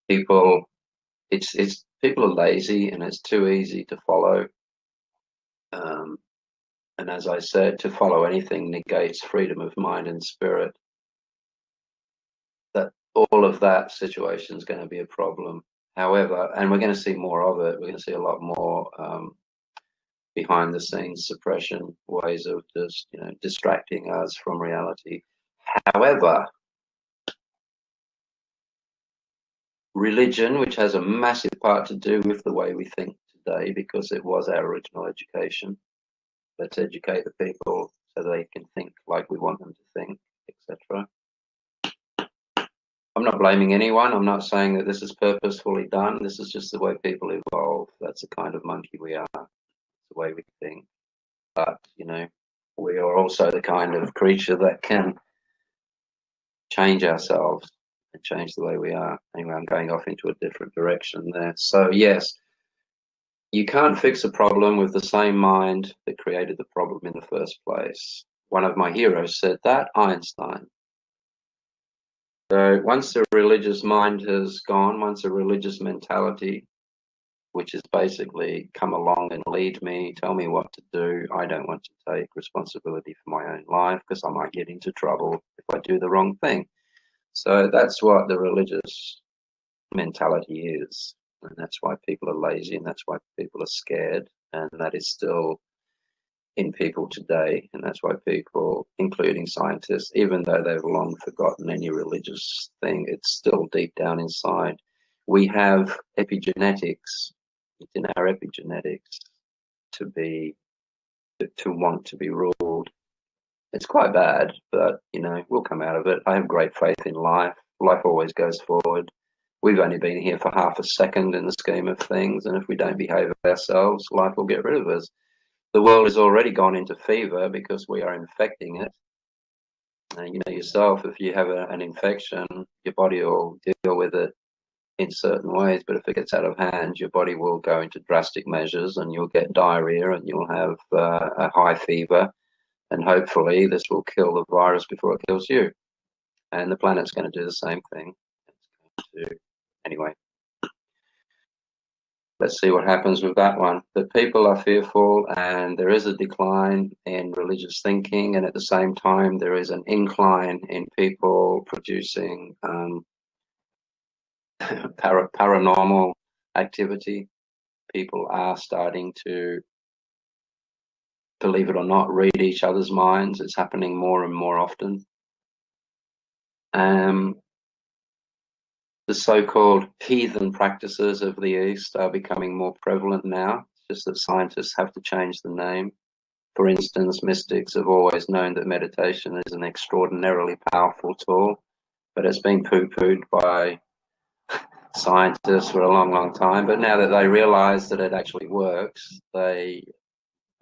People are lazy, and it's too easy to follow. And as I said, to follow anything negates freedom of mind and spirit. That all of that situation is going to be a problem. However, and we're going to see more of it. We're going to see a lot more behind the scenes suppression, ways of just distracting us from reality. However, religion, which has a massive part to do with the way we think today, because it was our original education. Let's educate the people so they can think like we want them to think, etc. I'm not blaming anyone. I'm not saying that this is purposefully done. This is just the way people evolve. That's the kind of monkey we are. It's the way we think. But, we are also the kind of creature that can change ourselves and change the way we are. Anyway, I'm going off into a different direction there. So, yes, you can't fix a problem with the same mind that created the problem in the first place. One of my heroes said that, Einstein. So once a religious mind has gone, once a religious mentality, which has basically come along and lead me, tell me what to do, I don't want to take responsibility for my own life because I might get into trouble if I do the wrong thing. So that's what the religious mentality is. And that's why people are lazy, and that's why people are scared. And that is still in people today. And that's why people, including scientists, even though they've long forgotten any religious thing, it's still deep down inside. We have epigenetics. It's in our epigenetics to want to be ruled. It's quite bad, but we'll come out of it. I have great faith in life. Life always goes forward. We've only been here for half a second in the scheme of things, and if we don't behave ourselves, life will get rid of us. The world has already gone into fever because we are infecting it. You know yourself, if you have an infection, your body will deal with it in certain ways, but if it gets out of hand, your body will go into drastic measures, and you'll get diarrhea, and you'll have a high fever, and hopefully this will kill the virus before it kills you. And the planet's going to do the same thing. Anyway, let's see what happens with that one. But people are fearful, and there is a decline in religious thinking, and at the same time there is an incline in people producing paranormal activity. People are starting to, believe it or not, read each other's minds. It's happening more and more often. The so-called heathen practices of the East are becoming more prevalent now. It's just that scientists have to change the name. For instance, mystics have always known that meditation is an extraordinarily powerful tool, but it's been poo-pooed by scientists for a long, long time. But now that they realize that it actually works, they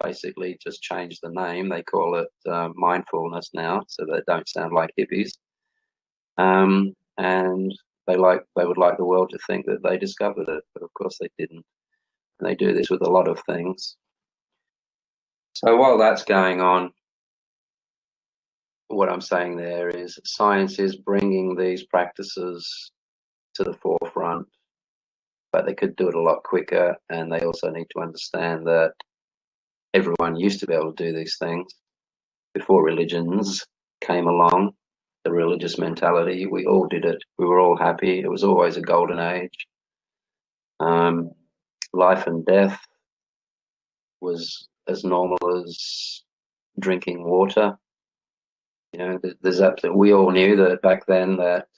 basically just change the name. They call it mindfulness now, so they don't sound like hippies. And they would like the world to think that they discovered it, but of course they didn't. And they do this with a lot of things. So while that's going on, what I'm saying there is science is bringing these practices to the forefront, but they could do it a lot quicker, and they also need to understand that everyone used to be able to do these things before religions came along. The religious mentality, we all did it. We were all happy. It was always a golden age. Life and death was as normal as drinking water. You know, we all knew that back then that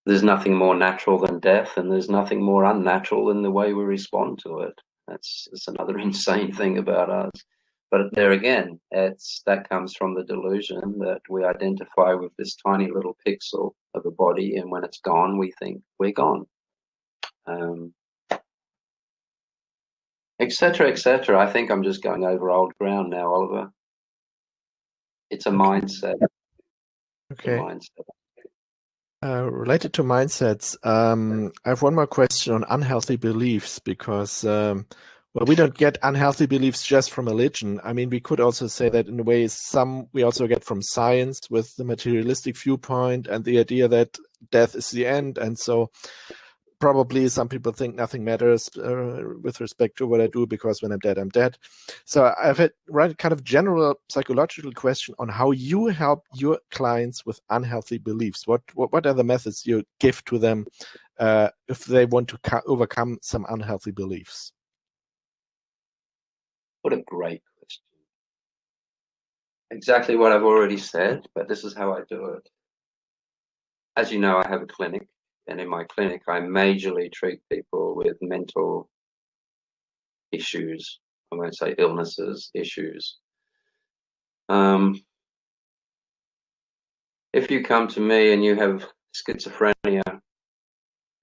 there's nothing more natural than death, and there's nothing more unnatural than the way we respond to it. That's another insane thing about us. But there again, that comes from the delusion that we identify with this tiny little pixel of a body, and when it's gone, we think we're gone, etc., etc. I think I'm just going over old ground now, Oliver. It's a mindset. Okay. A mindset. Related to mindsets, I have one more question on unhealthy beliefs, because well, we don't get unhealthy beliefs just from religion. I mean, we could also say that in a way, some we also get from science, with the materialistic viewpoint and the idea that death is the end. And so probably some people think nothing matters with respect to what I do, because when I'm dead, I'm dead. So I've had kind of general psychological question on how you help your clients with unhealthy beliefs. What are the methods you give to them if they want to overcome some unhealthy beliefs? What a great question. Exactly what I've already said, but this is how I do it. As you know, I have a clinic, and in my clinic, I majorly treat people with mental issues. I won't say illnesses, issues. If you come to me and you have schizophrenia,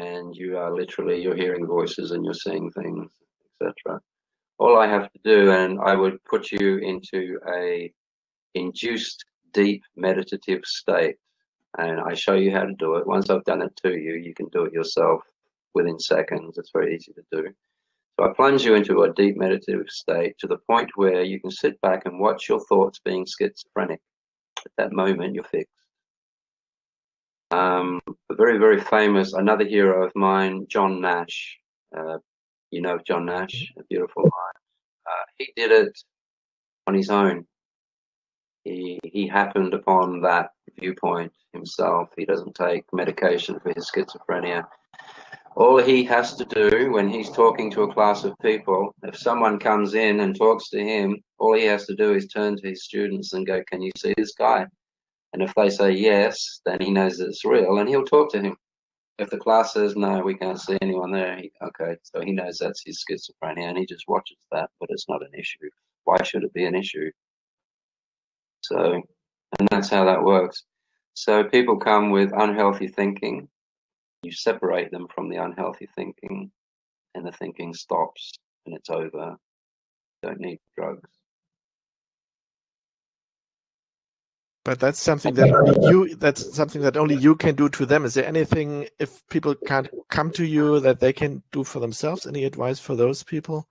and you are literally, you're hearing voices and you're seeing things, etc., all I have to do, and I would put you into a induced deep meditative state, and I show you how to do it. Once I've done it to you, you can do it yourself within seconds. It's very easy to do. So I plunge you into a deep meditative state to the point where you can sit back and watch your thoughts being schizophrenic. At that moment, you're fixed. A very, very famous, another hero of mine, John Nash. You know John Nash, a beautiful mind. He did it on his own. He happened upon that viewpoint himself. He doesn't take medication for his schizophrenia. All he has to do when he's talking to a class of people, if someone comes in and talks to him, all he has to do is turn to his students and go, "Can you see this guy?" And if they say yes, then he knows that it's real, and he'll talk to him. If the class says, "No, we can't see anyone there," okay, so he knows that's his schizophrenia, and he just watches that, but it's not an issue. Why should it be an issue? So, and that's how that works. So people come with unhealthy thinking. You separate them from the unhealthy thinking, and the thinking stops, and it's over. Don't need drugs. But that's something that only you can do to them. Is there anything, if people can't come to you, that they can do for themselves? Any advice for those people,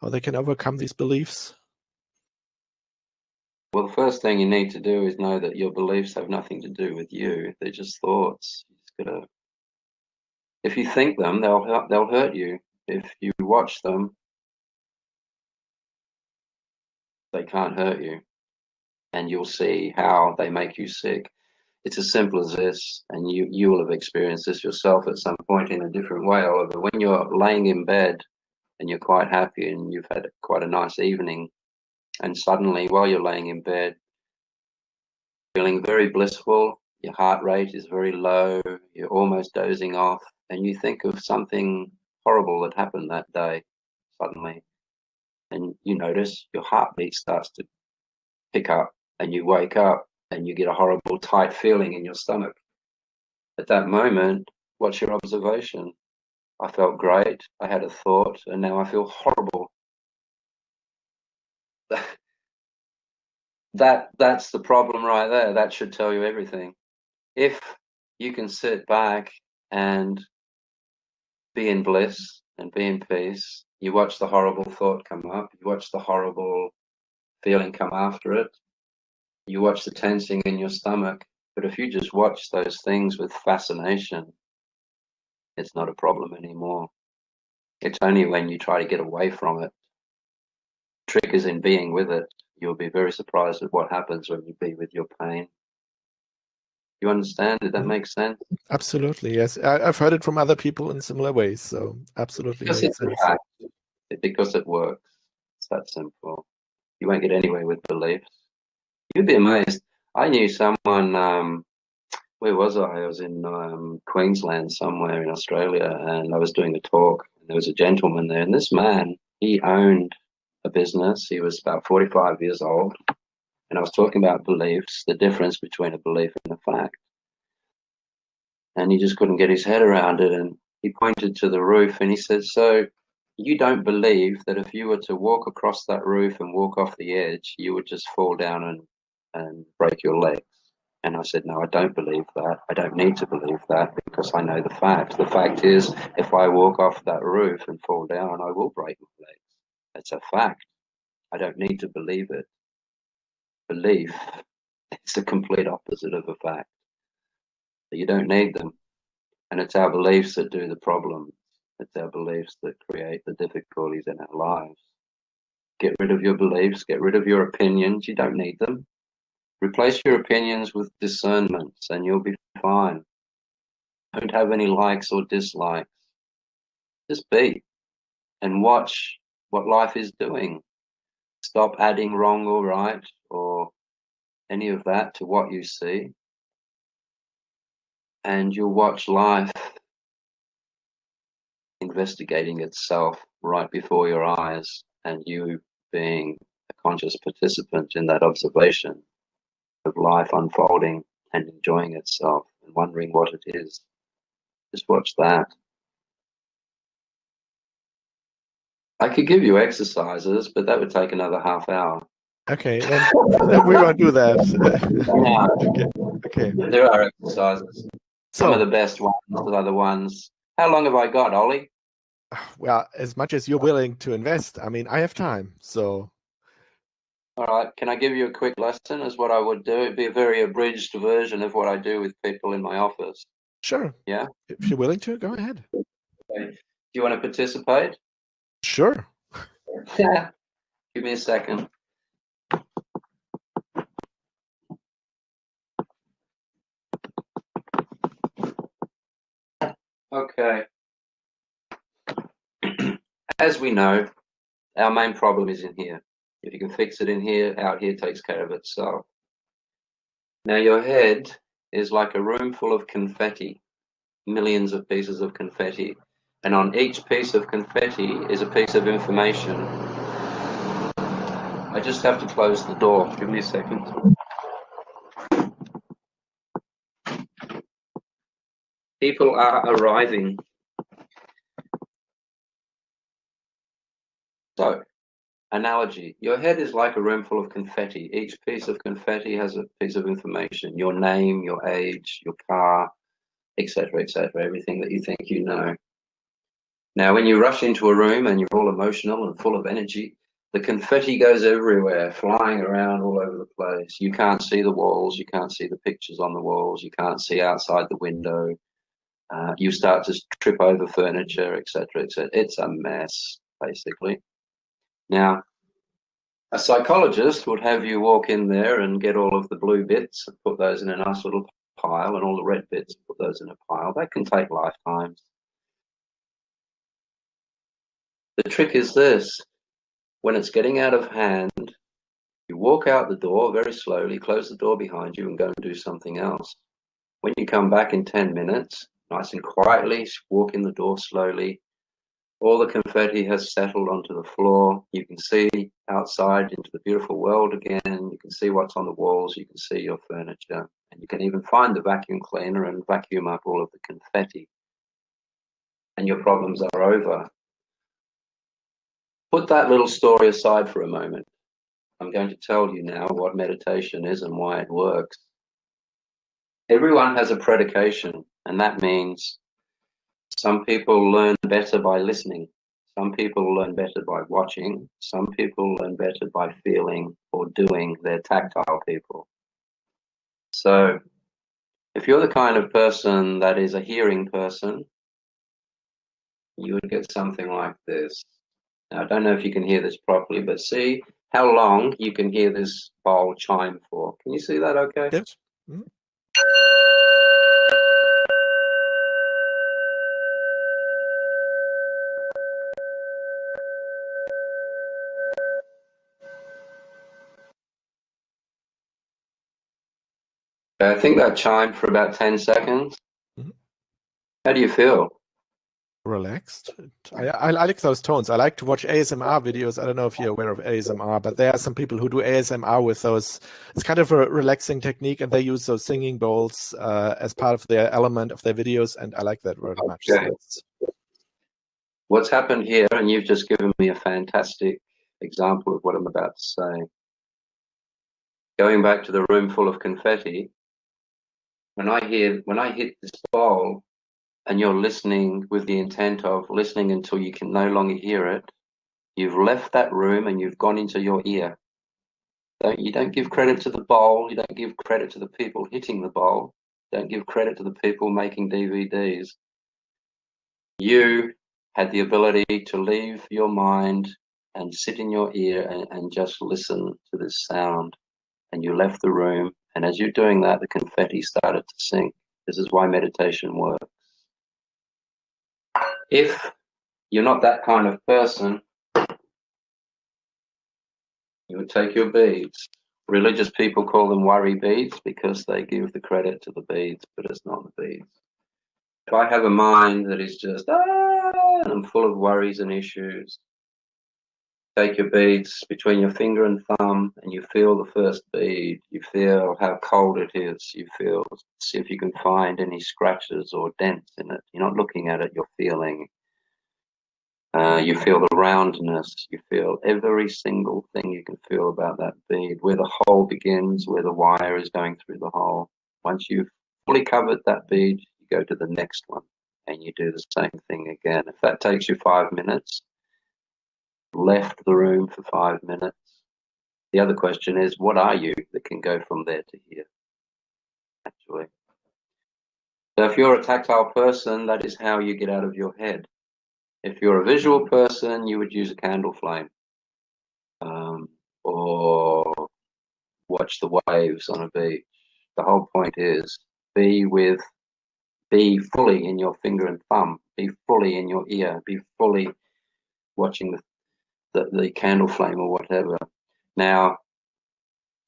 how they can overcome these beliefs? Well, the first thing you need to do is know that your beliefs have nothing to do with you. They're just thoughts. You just gotta, if you think them, they'll hurt you. If you watch them, they can't hurt you, and you'll see how they make you sick. It's as simple as this, and you will have experienced this yourself at some point in a different way, Oliver. When you're laying in bed and you're quite happy and you've had quite a nice evening, and suddenly while you're laying in bed, feeling very blissful, your heart rate is very low, you're almost dozing off, and you think of something horrible that happened that day suddenly, and you notice your heartbeat starts to pick up, and you wake up and you get a horrible tight feeling in your stomach. At that moment, what's your observation? I felt great, I had a thought, and now I feel horrible. That's the problem right there. That should tell you everything. If you can sit back and be in bliss and be in peace, you watch the horrible thought come up, you watch the horrible feeling come after it, You watch the tensing in your stomach, but if you just watch those things with fascination, it's not a problem anymore. It's only when you try to get away from it. Trick is in being with it. You'll be very surprised at what happens when you be with your pain. You understand? Did that make sense? Absolutely, yes. I've heard it from other people in similar ways, so absolutely Because makes it's a sense. fact. Because it works. It's that simple. You won't get anywhere with beliefs. You'd be amazed. I knew someone, where was I? I was in Queensland somewhere in Australia, and I was doing a talk, and there was a gentleman there, and this man, he owned a business. He was about 45 years old, and I was talking about beliefs, the difference between a belief and a fact. And he just couldn't get his head around it, and he pointed to the roof, and he said, so you don't believe that if you were to walk across that roof and walk off the edge, you would just fall down and break your legs? And I said, no, I don't believe that. I don't need to believe that because I know the fact. The fact is, if I walk off that roof and fall down, I will break my legs. It's a fact. I don't need to believe it. Belief is the complete opposite of a fact. You don't need them. And it's our beliefs that do the problem. It's our beliefs that create the difficulties in our lives. Get rid of your beliefs, get rid of your opinions. You don't need them. Replace your opinions with discernments and you'll be fine. Don't have any likes or dislikes. Just be and watch what life is doing. Stop adding wrong or right or any of that to what you see. And you'll watch life investigating itself right before your eyes, and you being a conscious participant in that observation of life unfolding and enjoying itself and wondering what it is. Just watch that. I could give you exercises, but that would take another half hour. Okay, then we won't do that. Okay. There are exercises. Some of So, the best ones are the ones. How long have I got, Ollie? well, as much as you're willing to invest, I mean, I have time, so. All right. Can I give you a quick lesson as what I would do? It'd be a very abridged version of what I do with people in my office. Sure. Yeah. If you're willing to, go ahead. Okay. Do you want to participate? Sure. Yeah. Give me a second. Okay. As we know, our main problem is in here. If you can fix it in here, out here takes care of itself. Now your head is like a room full of confetti, millions of pieces of confetti. And on each piece of confetti is a piece of information. I just have to close the door. Give me a second. People are arriving. So, analogy. Your head is like a room full of confetti. Each piece of confetti has a piece of information. Your name, your age, your car, etc., everything that you think you know. Now, when you rush into a room and you're all emotional and full of energy, the confetti goes everywhere, flying around all over the place. You can't see the walls, you can't see the pictures on the walls, you can't see outside the window. You start to trip over furniture, etc., etc. It's a mess, basically. Now, a psychologist would have you walk in there and get all of the blue bits and put those in a nice little pile, and all the red bits, put those in a pile. That can take lifetimes. The trick is this: when it's getting out of hand, you walk out the door very slowly, close the door behind you, and go and do something else. When you come back in 10 minutes, nice and quietly, walk in the door slowly. All the confetti has settled onto the floor. You can see outside into the beautiful world again. You can see what's on the walls. You can see your furniture. And you can even find the vacuum cleaner and vacuum up all of the confetti. And your problems are over. Put that little story aside for a moment. I'm going to tell you now what meditation is and why it works. Everyone has a predication, and that means some people learn better by listening. Some people learn better by watching. Some people learn better by feeling or doing. They're tactile people. So if you're the kind of person that is a hearing person, you would get something like this. Now, I don't know if you can hear this properly, but see how long you can hear this bowl chime for. Can you see that okay? Yes. Mm-hmm. I think that chimed for about 10 seconds. Mm-hmm. How do you feel? Relaxed. I like those tones. I like to watch ASMR videos. I don't know if you're aware of ASMR, but there are some people who do ASMR with those. It's kind of a relaxing technique, and they use those singing bowls as part of their element of their videos, and I like that very much. Okay. So What's happened here, and you've just given me a fantastic example of what I'm about to say. Going back to the room full of confetti, when I hit this bowl, and you're listening with the intent of listening until you can no longer hear it, you've left that room and you've gone into your ear. You don't give credit to the bowl. You don't give credit to the people hitting the bowl. Don't give credit to the people making DVDs. You had the ability to leave your mind and sit in your ear and just listen to this sound. And you left the room. And as you're doing that, the confetti started to sink. This is why meditation works. If you're not that kind of person, you would take your beads. Religious people call them worry beads because they give the credit to the beads, but it's not the beads. If I have a mind that is just, and I'm full of worries and issues, take your beads between your finger and thumb and you feel the first bead. You feel how cold it is. You feel, see if you can find any scratches or dents in it. You're not looking at it, you're feeling. You feel the roundness, you feel every single thing you can feel about that bead, where the hole begins, where the wire is going through the hole. Once you've fully covered that bead, you go to the next one and you do the same thing again. If that takes you 5 minutes, left the room for 5 minutes. The other question is, what are you that can go from there to here, actually? So if you're a tactile person, that is how you get out of your head. If you're a visual person, you would use a candle flame. Or watch the waves on a beach. The whole point is be fully in your finger and thumb, be fully in your ear, be fully watching the candle flame or whatever. Now,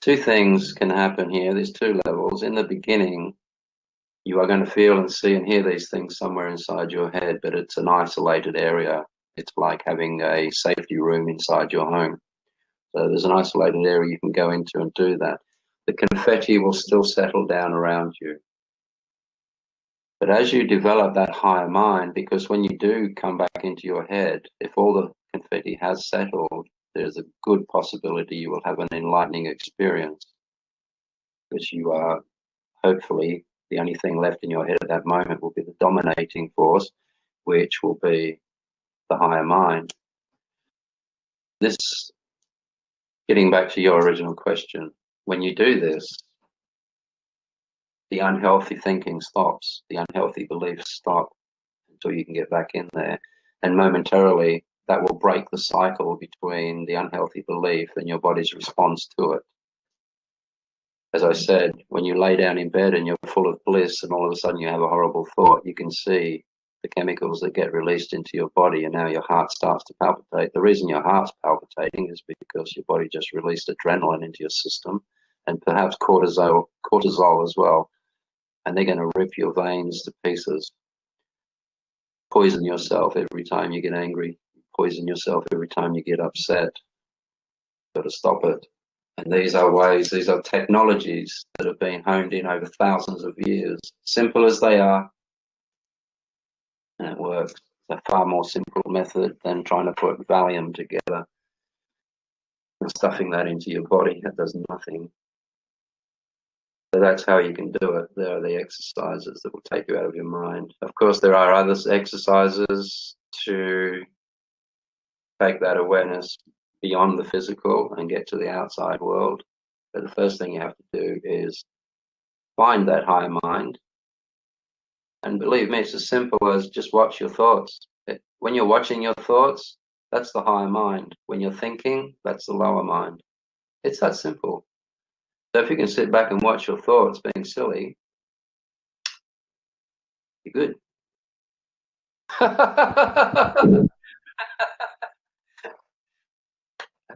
two things can happen here. There's two levels. In the beginning, you are going to feel and see and hear these things somewhere inside your head, but it's an isolated area. It's like having a safety room inside your home. So there's an isolated area you can go into and do that. The confetti will still settle down around you. But as you develop that higher mind, because when you do come back into your head, if all the confetti has settled, there's a good possibility you will have an enlightening experience, which you are hopefully the only thing left in your head at that moment will be the dominating force, which will be the higher mind. This, getting back to your original question, when you do this, the unhealthy thinking stops, the unhealthy beliefs stop until you can get back in there. And momentarily, that will break the cycle between the unhealthy belief and your body's response to it. As I said, when you lay down in bed and you're full of bliss and all of a sudden you have a horrible thought, you can see the chemicals that get released into your body and now your heart starts to palpitate. The reason your heart's palpitating is because your body just released adrenaline into your system and perhaps cortisol as well. And they're going to rip your veins to pieces. Poison yourself every time you get angry. Poison yourself every time you get upset. Got to stop it. And these are technologies that have been honed in over thousands of years. Simple as they are, and it works. It's a far more simple method than trying to put Valium together and stuffing that into your body. That does nothing. So that's how you can do it. There are the exercises that will take you out of your mind. Of course, there are other exercises to take that awareness beyond the physical and get to the outside world. But the first thing you have to do is find that higher mind. And believe me, it's as simple as just watch your thoughts. When you're watching your thoughts, that's the higher mind. When you're thinking, that's the lower mind. It's that simple. So if you can sit back and watch your thoughts being silly, you're good.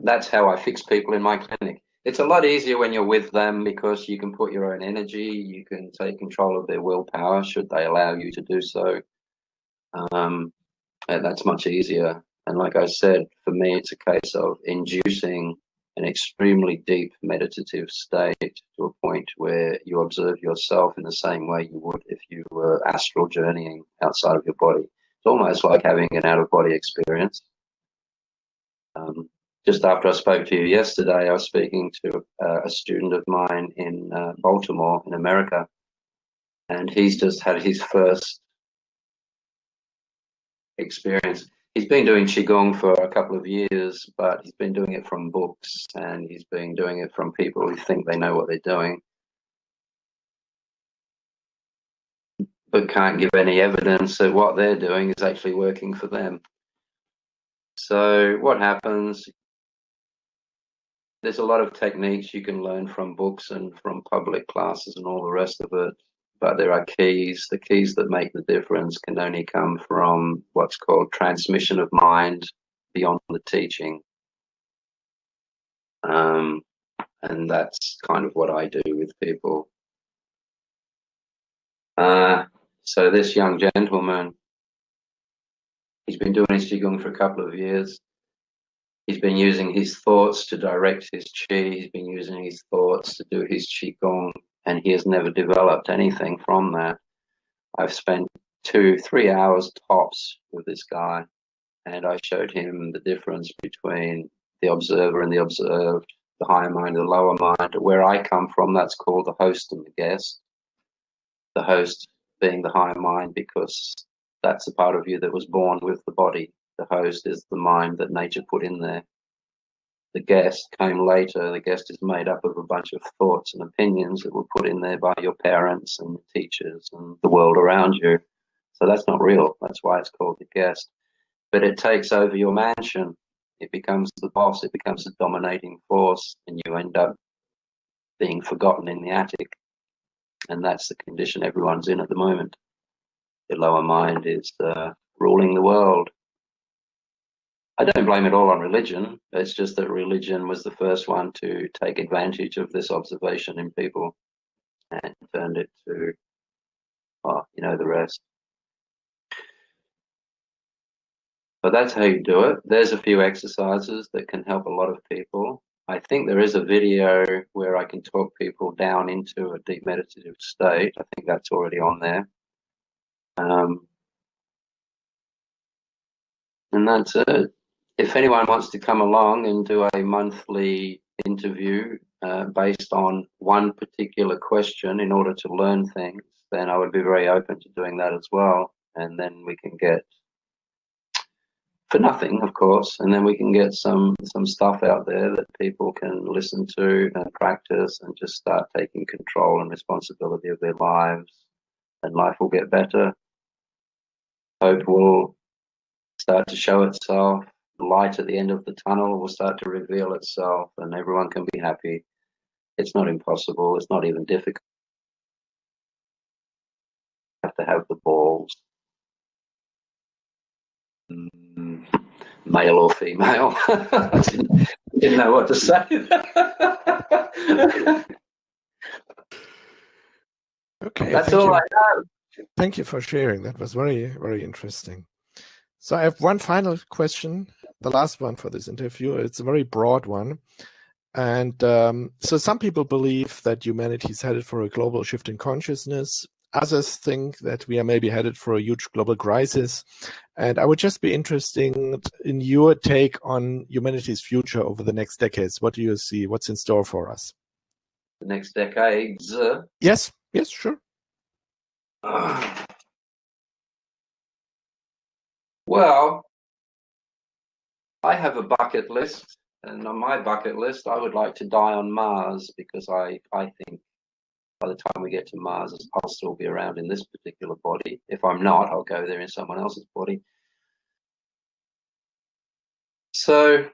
That's how I fix people in my clinic. It's a lot easier when you're with them because you can put your own energy, you can take control of their willpower should they allow you to do so. And that's much easier. And like I said, for me, it's a case of inducing an extremely deep meditative state to a point where you observe yourself in the same way you would if you were astral journeying outside of your body. It's almost like having an out-of-body experience. Just after I spoke to you yesterday, I was speaking to a student of mine in Baltimore in America, and he's just had his first experience. He's been doing Qigong for a couple of years, but he's been doing it from books, and he's been doing it from people who think they know what they're doing, but can't give any evidence that what they're doing is actually working for them. So what happens, there's a lot of techniques you can learn from books and from public classes and all the rest of it, but there are keys. The keys that make the difference can only come from what's called transmission of mind beyond the teaching. And that's kind of what I do with people. So this young gentleman, he's been doing his Qigong for a couple of years. He's been using his thoughts to direct his Qi. He's been using his thoughts to do his Qigong, and he has never developed anything from that. I've spent 2-3 hours tops with this guy, and I showed him the difference between the observer and the observed, the higher mind and the lower mind. Where I come from, that's called the host and the guest. The host being the higher mind because that's the part of you that was born with the body. The host is the mind that nature put in there. The guest came later. The guest is made up of a bunch of thoughts and opinions that were put in there by your parents and teachers and the world around you. So that's not real. That's why it's called the guest. But it takes over your mansion. It becomes the boss. It becomes the dominating force, and you end up being forgotten in the attic. And that's the condition everyone's in at the moment. The lower mind is ruling the world. I don't blame it all on religion. It's just that religion was the first one to take advantage of this observation in people and turned it to, oh, you know the rest. But that's how you do it. There's a few exercises that can help a lot of people. I think there is a video where I can talk people down into a deep meditative state. I think that's already on there. And that's it. If anyone wants to come along and do a monthly interview based on one particular question in order to learn things, then I would be very open to doing that as well. And then we can get, for nothing, of course, and then we can get some stuff out there that people can listen to and practice and just start taking control and responsibility of their lives, and life will get better. Hope will start to show itself. The light at the end of the tunnel will start to reveal itself, and everyone can be happy. It's not impossible. It's not even difficult. You have to have the balls. Male or female. Didn't know what to say. Okay, that's all I know. Thank you for sharing. That was very, very interesting. So I have one final question, the last one for this interview. It's a very broad one. And so some people believe that humanity is headed for a global shift in consciousness. Others think that we are maybe headed for a huge global crisis. And I would just be interested in your take on humanity's future over the next decades. What do you see? What's in store for us? The next decades? Yes, sure. Well, I have a bucket list, and on my bucket list, I would like to die on Mars because I think by the time we get to Mars, I'll still be around in this particular body. If I'm not, I'll go there in someone else's body. So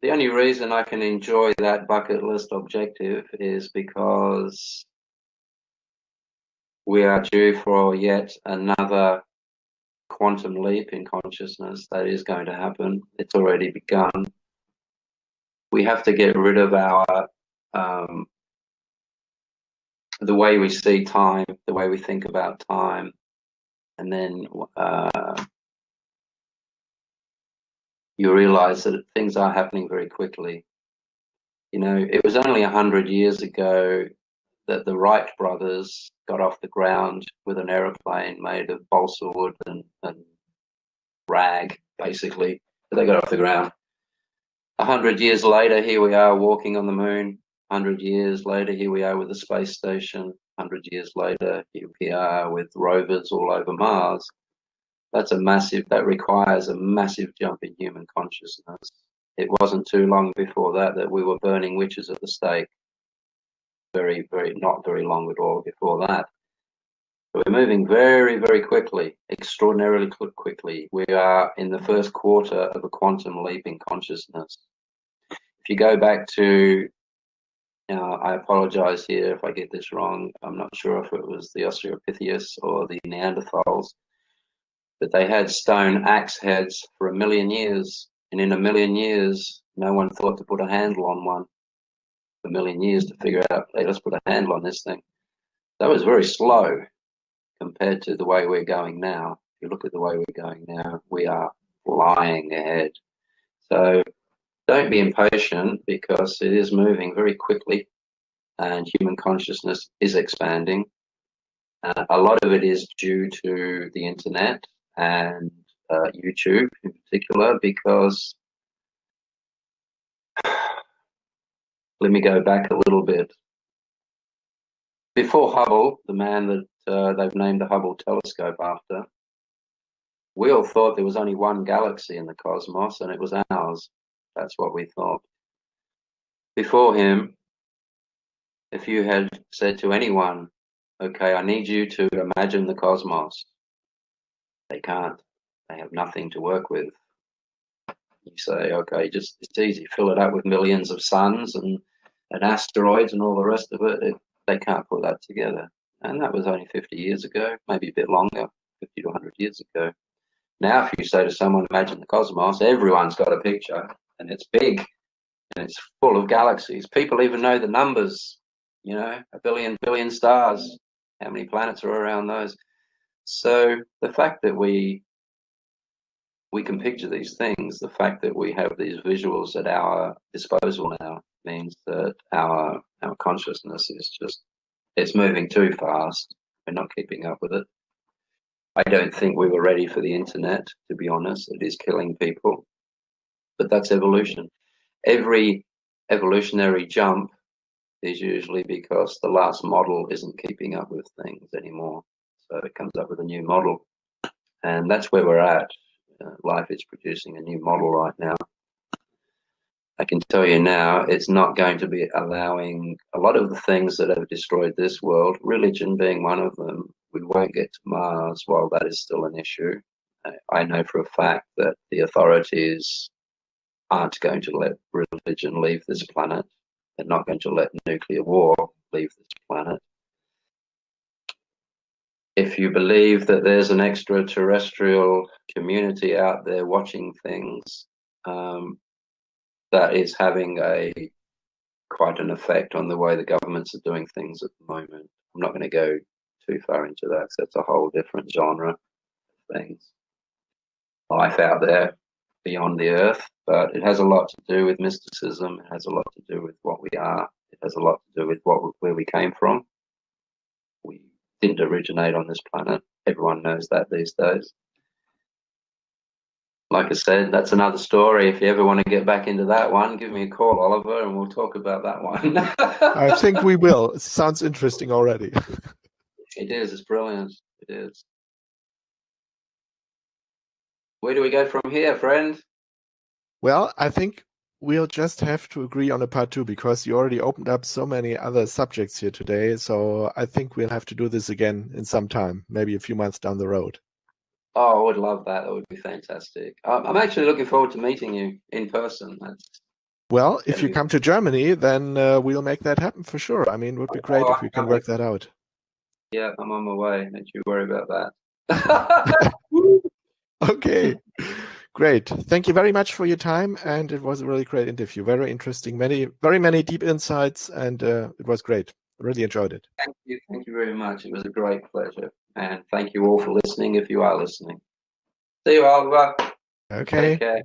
the only reason I can enjoy that bucket list objective is because we are due for yet another quantum leap in consciousness that is going to happen. It's already begun. We have to get rid of our the way we see time, the way we think about time, and then you realize that things are happening very quickly. You know, it was only 100 years ago that the Wright brothers got off the ground with an aeroplane made of balsa wood and rag, basically. They got off the ground. 100 years later, here we are walking on the moon. 100 years later, here we are with the space station. 100 years later, here we are with rovers all over Mars. That requires a massive jump in human consciousness. It wasn't too long before that we were burning witches at the stake. Not very long at all before that. So we're moving very, very quickly, extraordinarily quickly. We are in the first quarter of a quantum leap in consciousness. If you go back to, I apologize here if I get this wrong. I'm not sure if it was the Australopithecus or the Neanderthals, but they had stone axe heads for 1 million years. And in 1 million years, no one thought to put a handle on one. 1 million years to figure out, hey, let's put a handle on this thing. That was very slow compared to the way we're going now. If you look at the way we're going now, we are flying ahead. So don't be impatient, because it is moving very quickly and human consciousness is expanding. A lot of it is due to the internet and YouTube in particular, because let me go back a little bit. Before Hubble, the man that they've named the Hubble telescope after, we all thought there was only one galaxy in the cosmos, and it was ours. That's what we thought. Before him, if you had said to anyone, okay, I need you to imagine the cosmos, they can't. They have nothing to work with. You say, okay, just it's easy, fill it up with millions of suns and asteroids and all the rest of it. They can't put that together. And that was only 50 years ago, maybe a bit longer, 50 to 100 years ago. Now, if you say to someone, imagine the cosmos, everyone's got a picture, and it's big, and it's full of galaxies. People even know the numbers, you know, 1 billion stars, how many planets are around those. So the fact that we can picture these things, the fact that we have these visuals at our disposal now, means that our consciousness is just, it's moving too fast. We're not keeping up with it. I don't think we were ready for the internet, to be honest. It is killing people, but that's evolution. Every evolutionary jump is usually because the last model isn't keeping up with things anymore. So it comes up with a new model, and that's where we're at. Life is producing a new model right now. I can tell you now, it's not going to be allowing a lot of the things that have destroyed this world, religion being one of them. We won't get to Mars while that is still an issue. I know for a fact that the authorities aren't going to let religion leave this planet. They're not going to let nuclear war leave this planet. If you believe that there's an extraterrestrial community out there watching things, that is having quite an effect on the way the governments are doing things at the moment. I'm not going to go too far into that, because that's a whole different genre of things. Life out there beyond the earth, but it has a lot to do with mysticism. It has a lot to do with what we are. It has a lot to do with where we came from. We didn't originate on this planet. Everyone knows that these days. Like I said, that's another story. If you ever want to get back into that one, give me a call, Oliver, and we'll talk about that one. I think we will. It sounds interesting already. It is. It's brilliant. It is. Where do we go from here, friend? Well, I think we'll just have to agree on a part 2 because you already opened up so many other subjects here today. So I think we'll have to do this again in some time, maybe a few months down the road. Oh, I would love that. That would be fantastic. I'm actually looking forward to meeting you in person. Well, if you come to Germany, then we'll make that happen for sure. I mean, it would be great if we can work that out. Yeah, I'm on my way. Don't you worry about that. Okay, great. Thank you very much for your time, and it was a really great interview. Very interesting, very many deep insights, and it was great. Really enjoyed it. Thank you very much. It was a great pleasure, and thank you all for listening. If you are listening, see you, Oliver. Okay. Take care.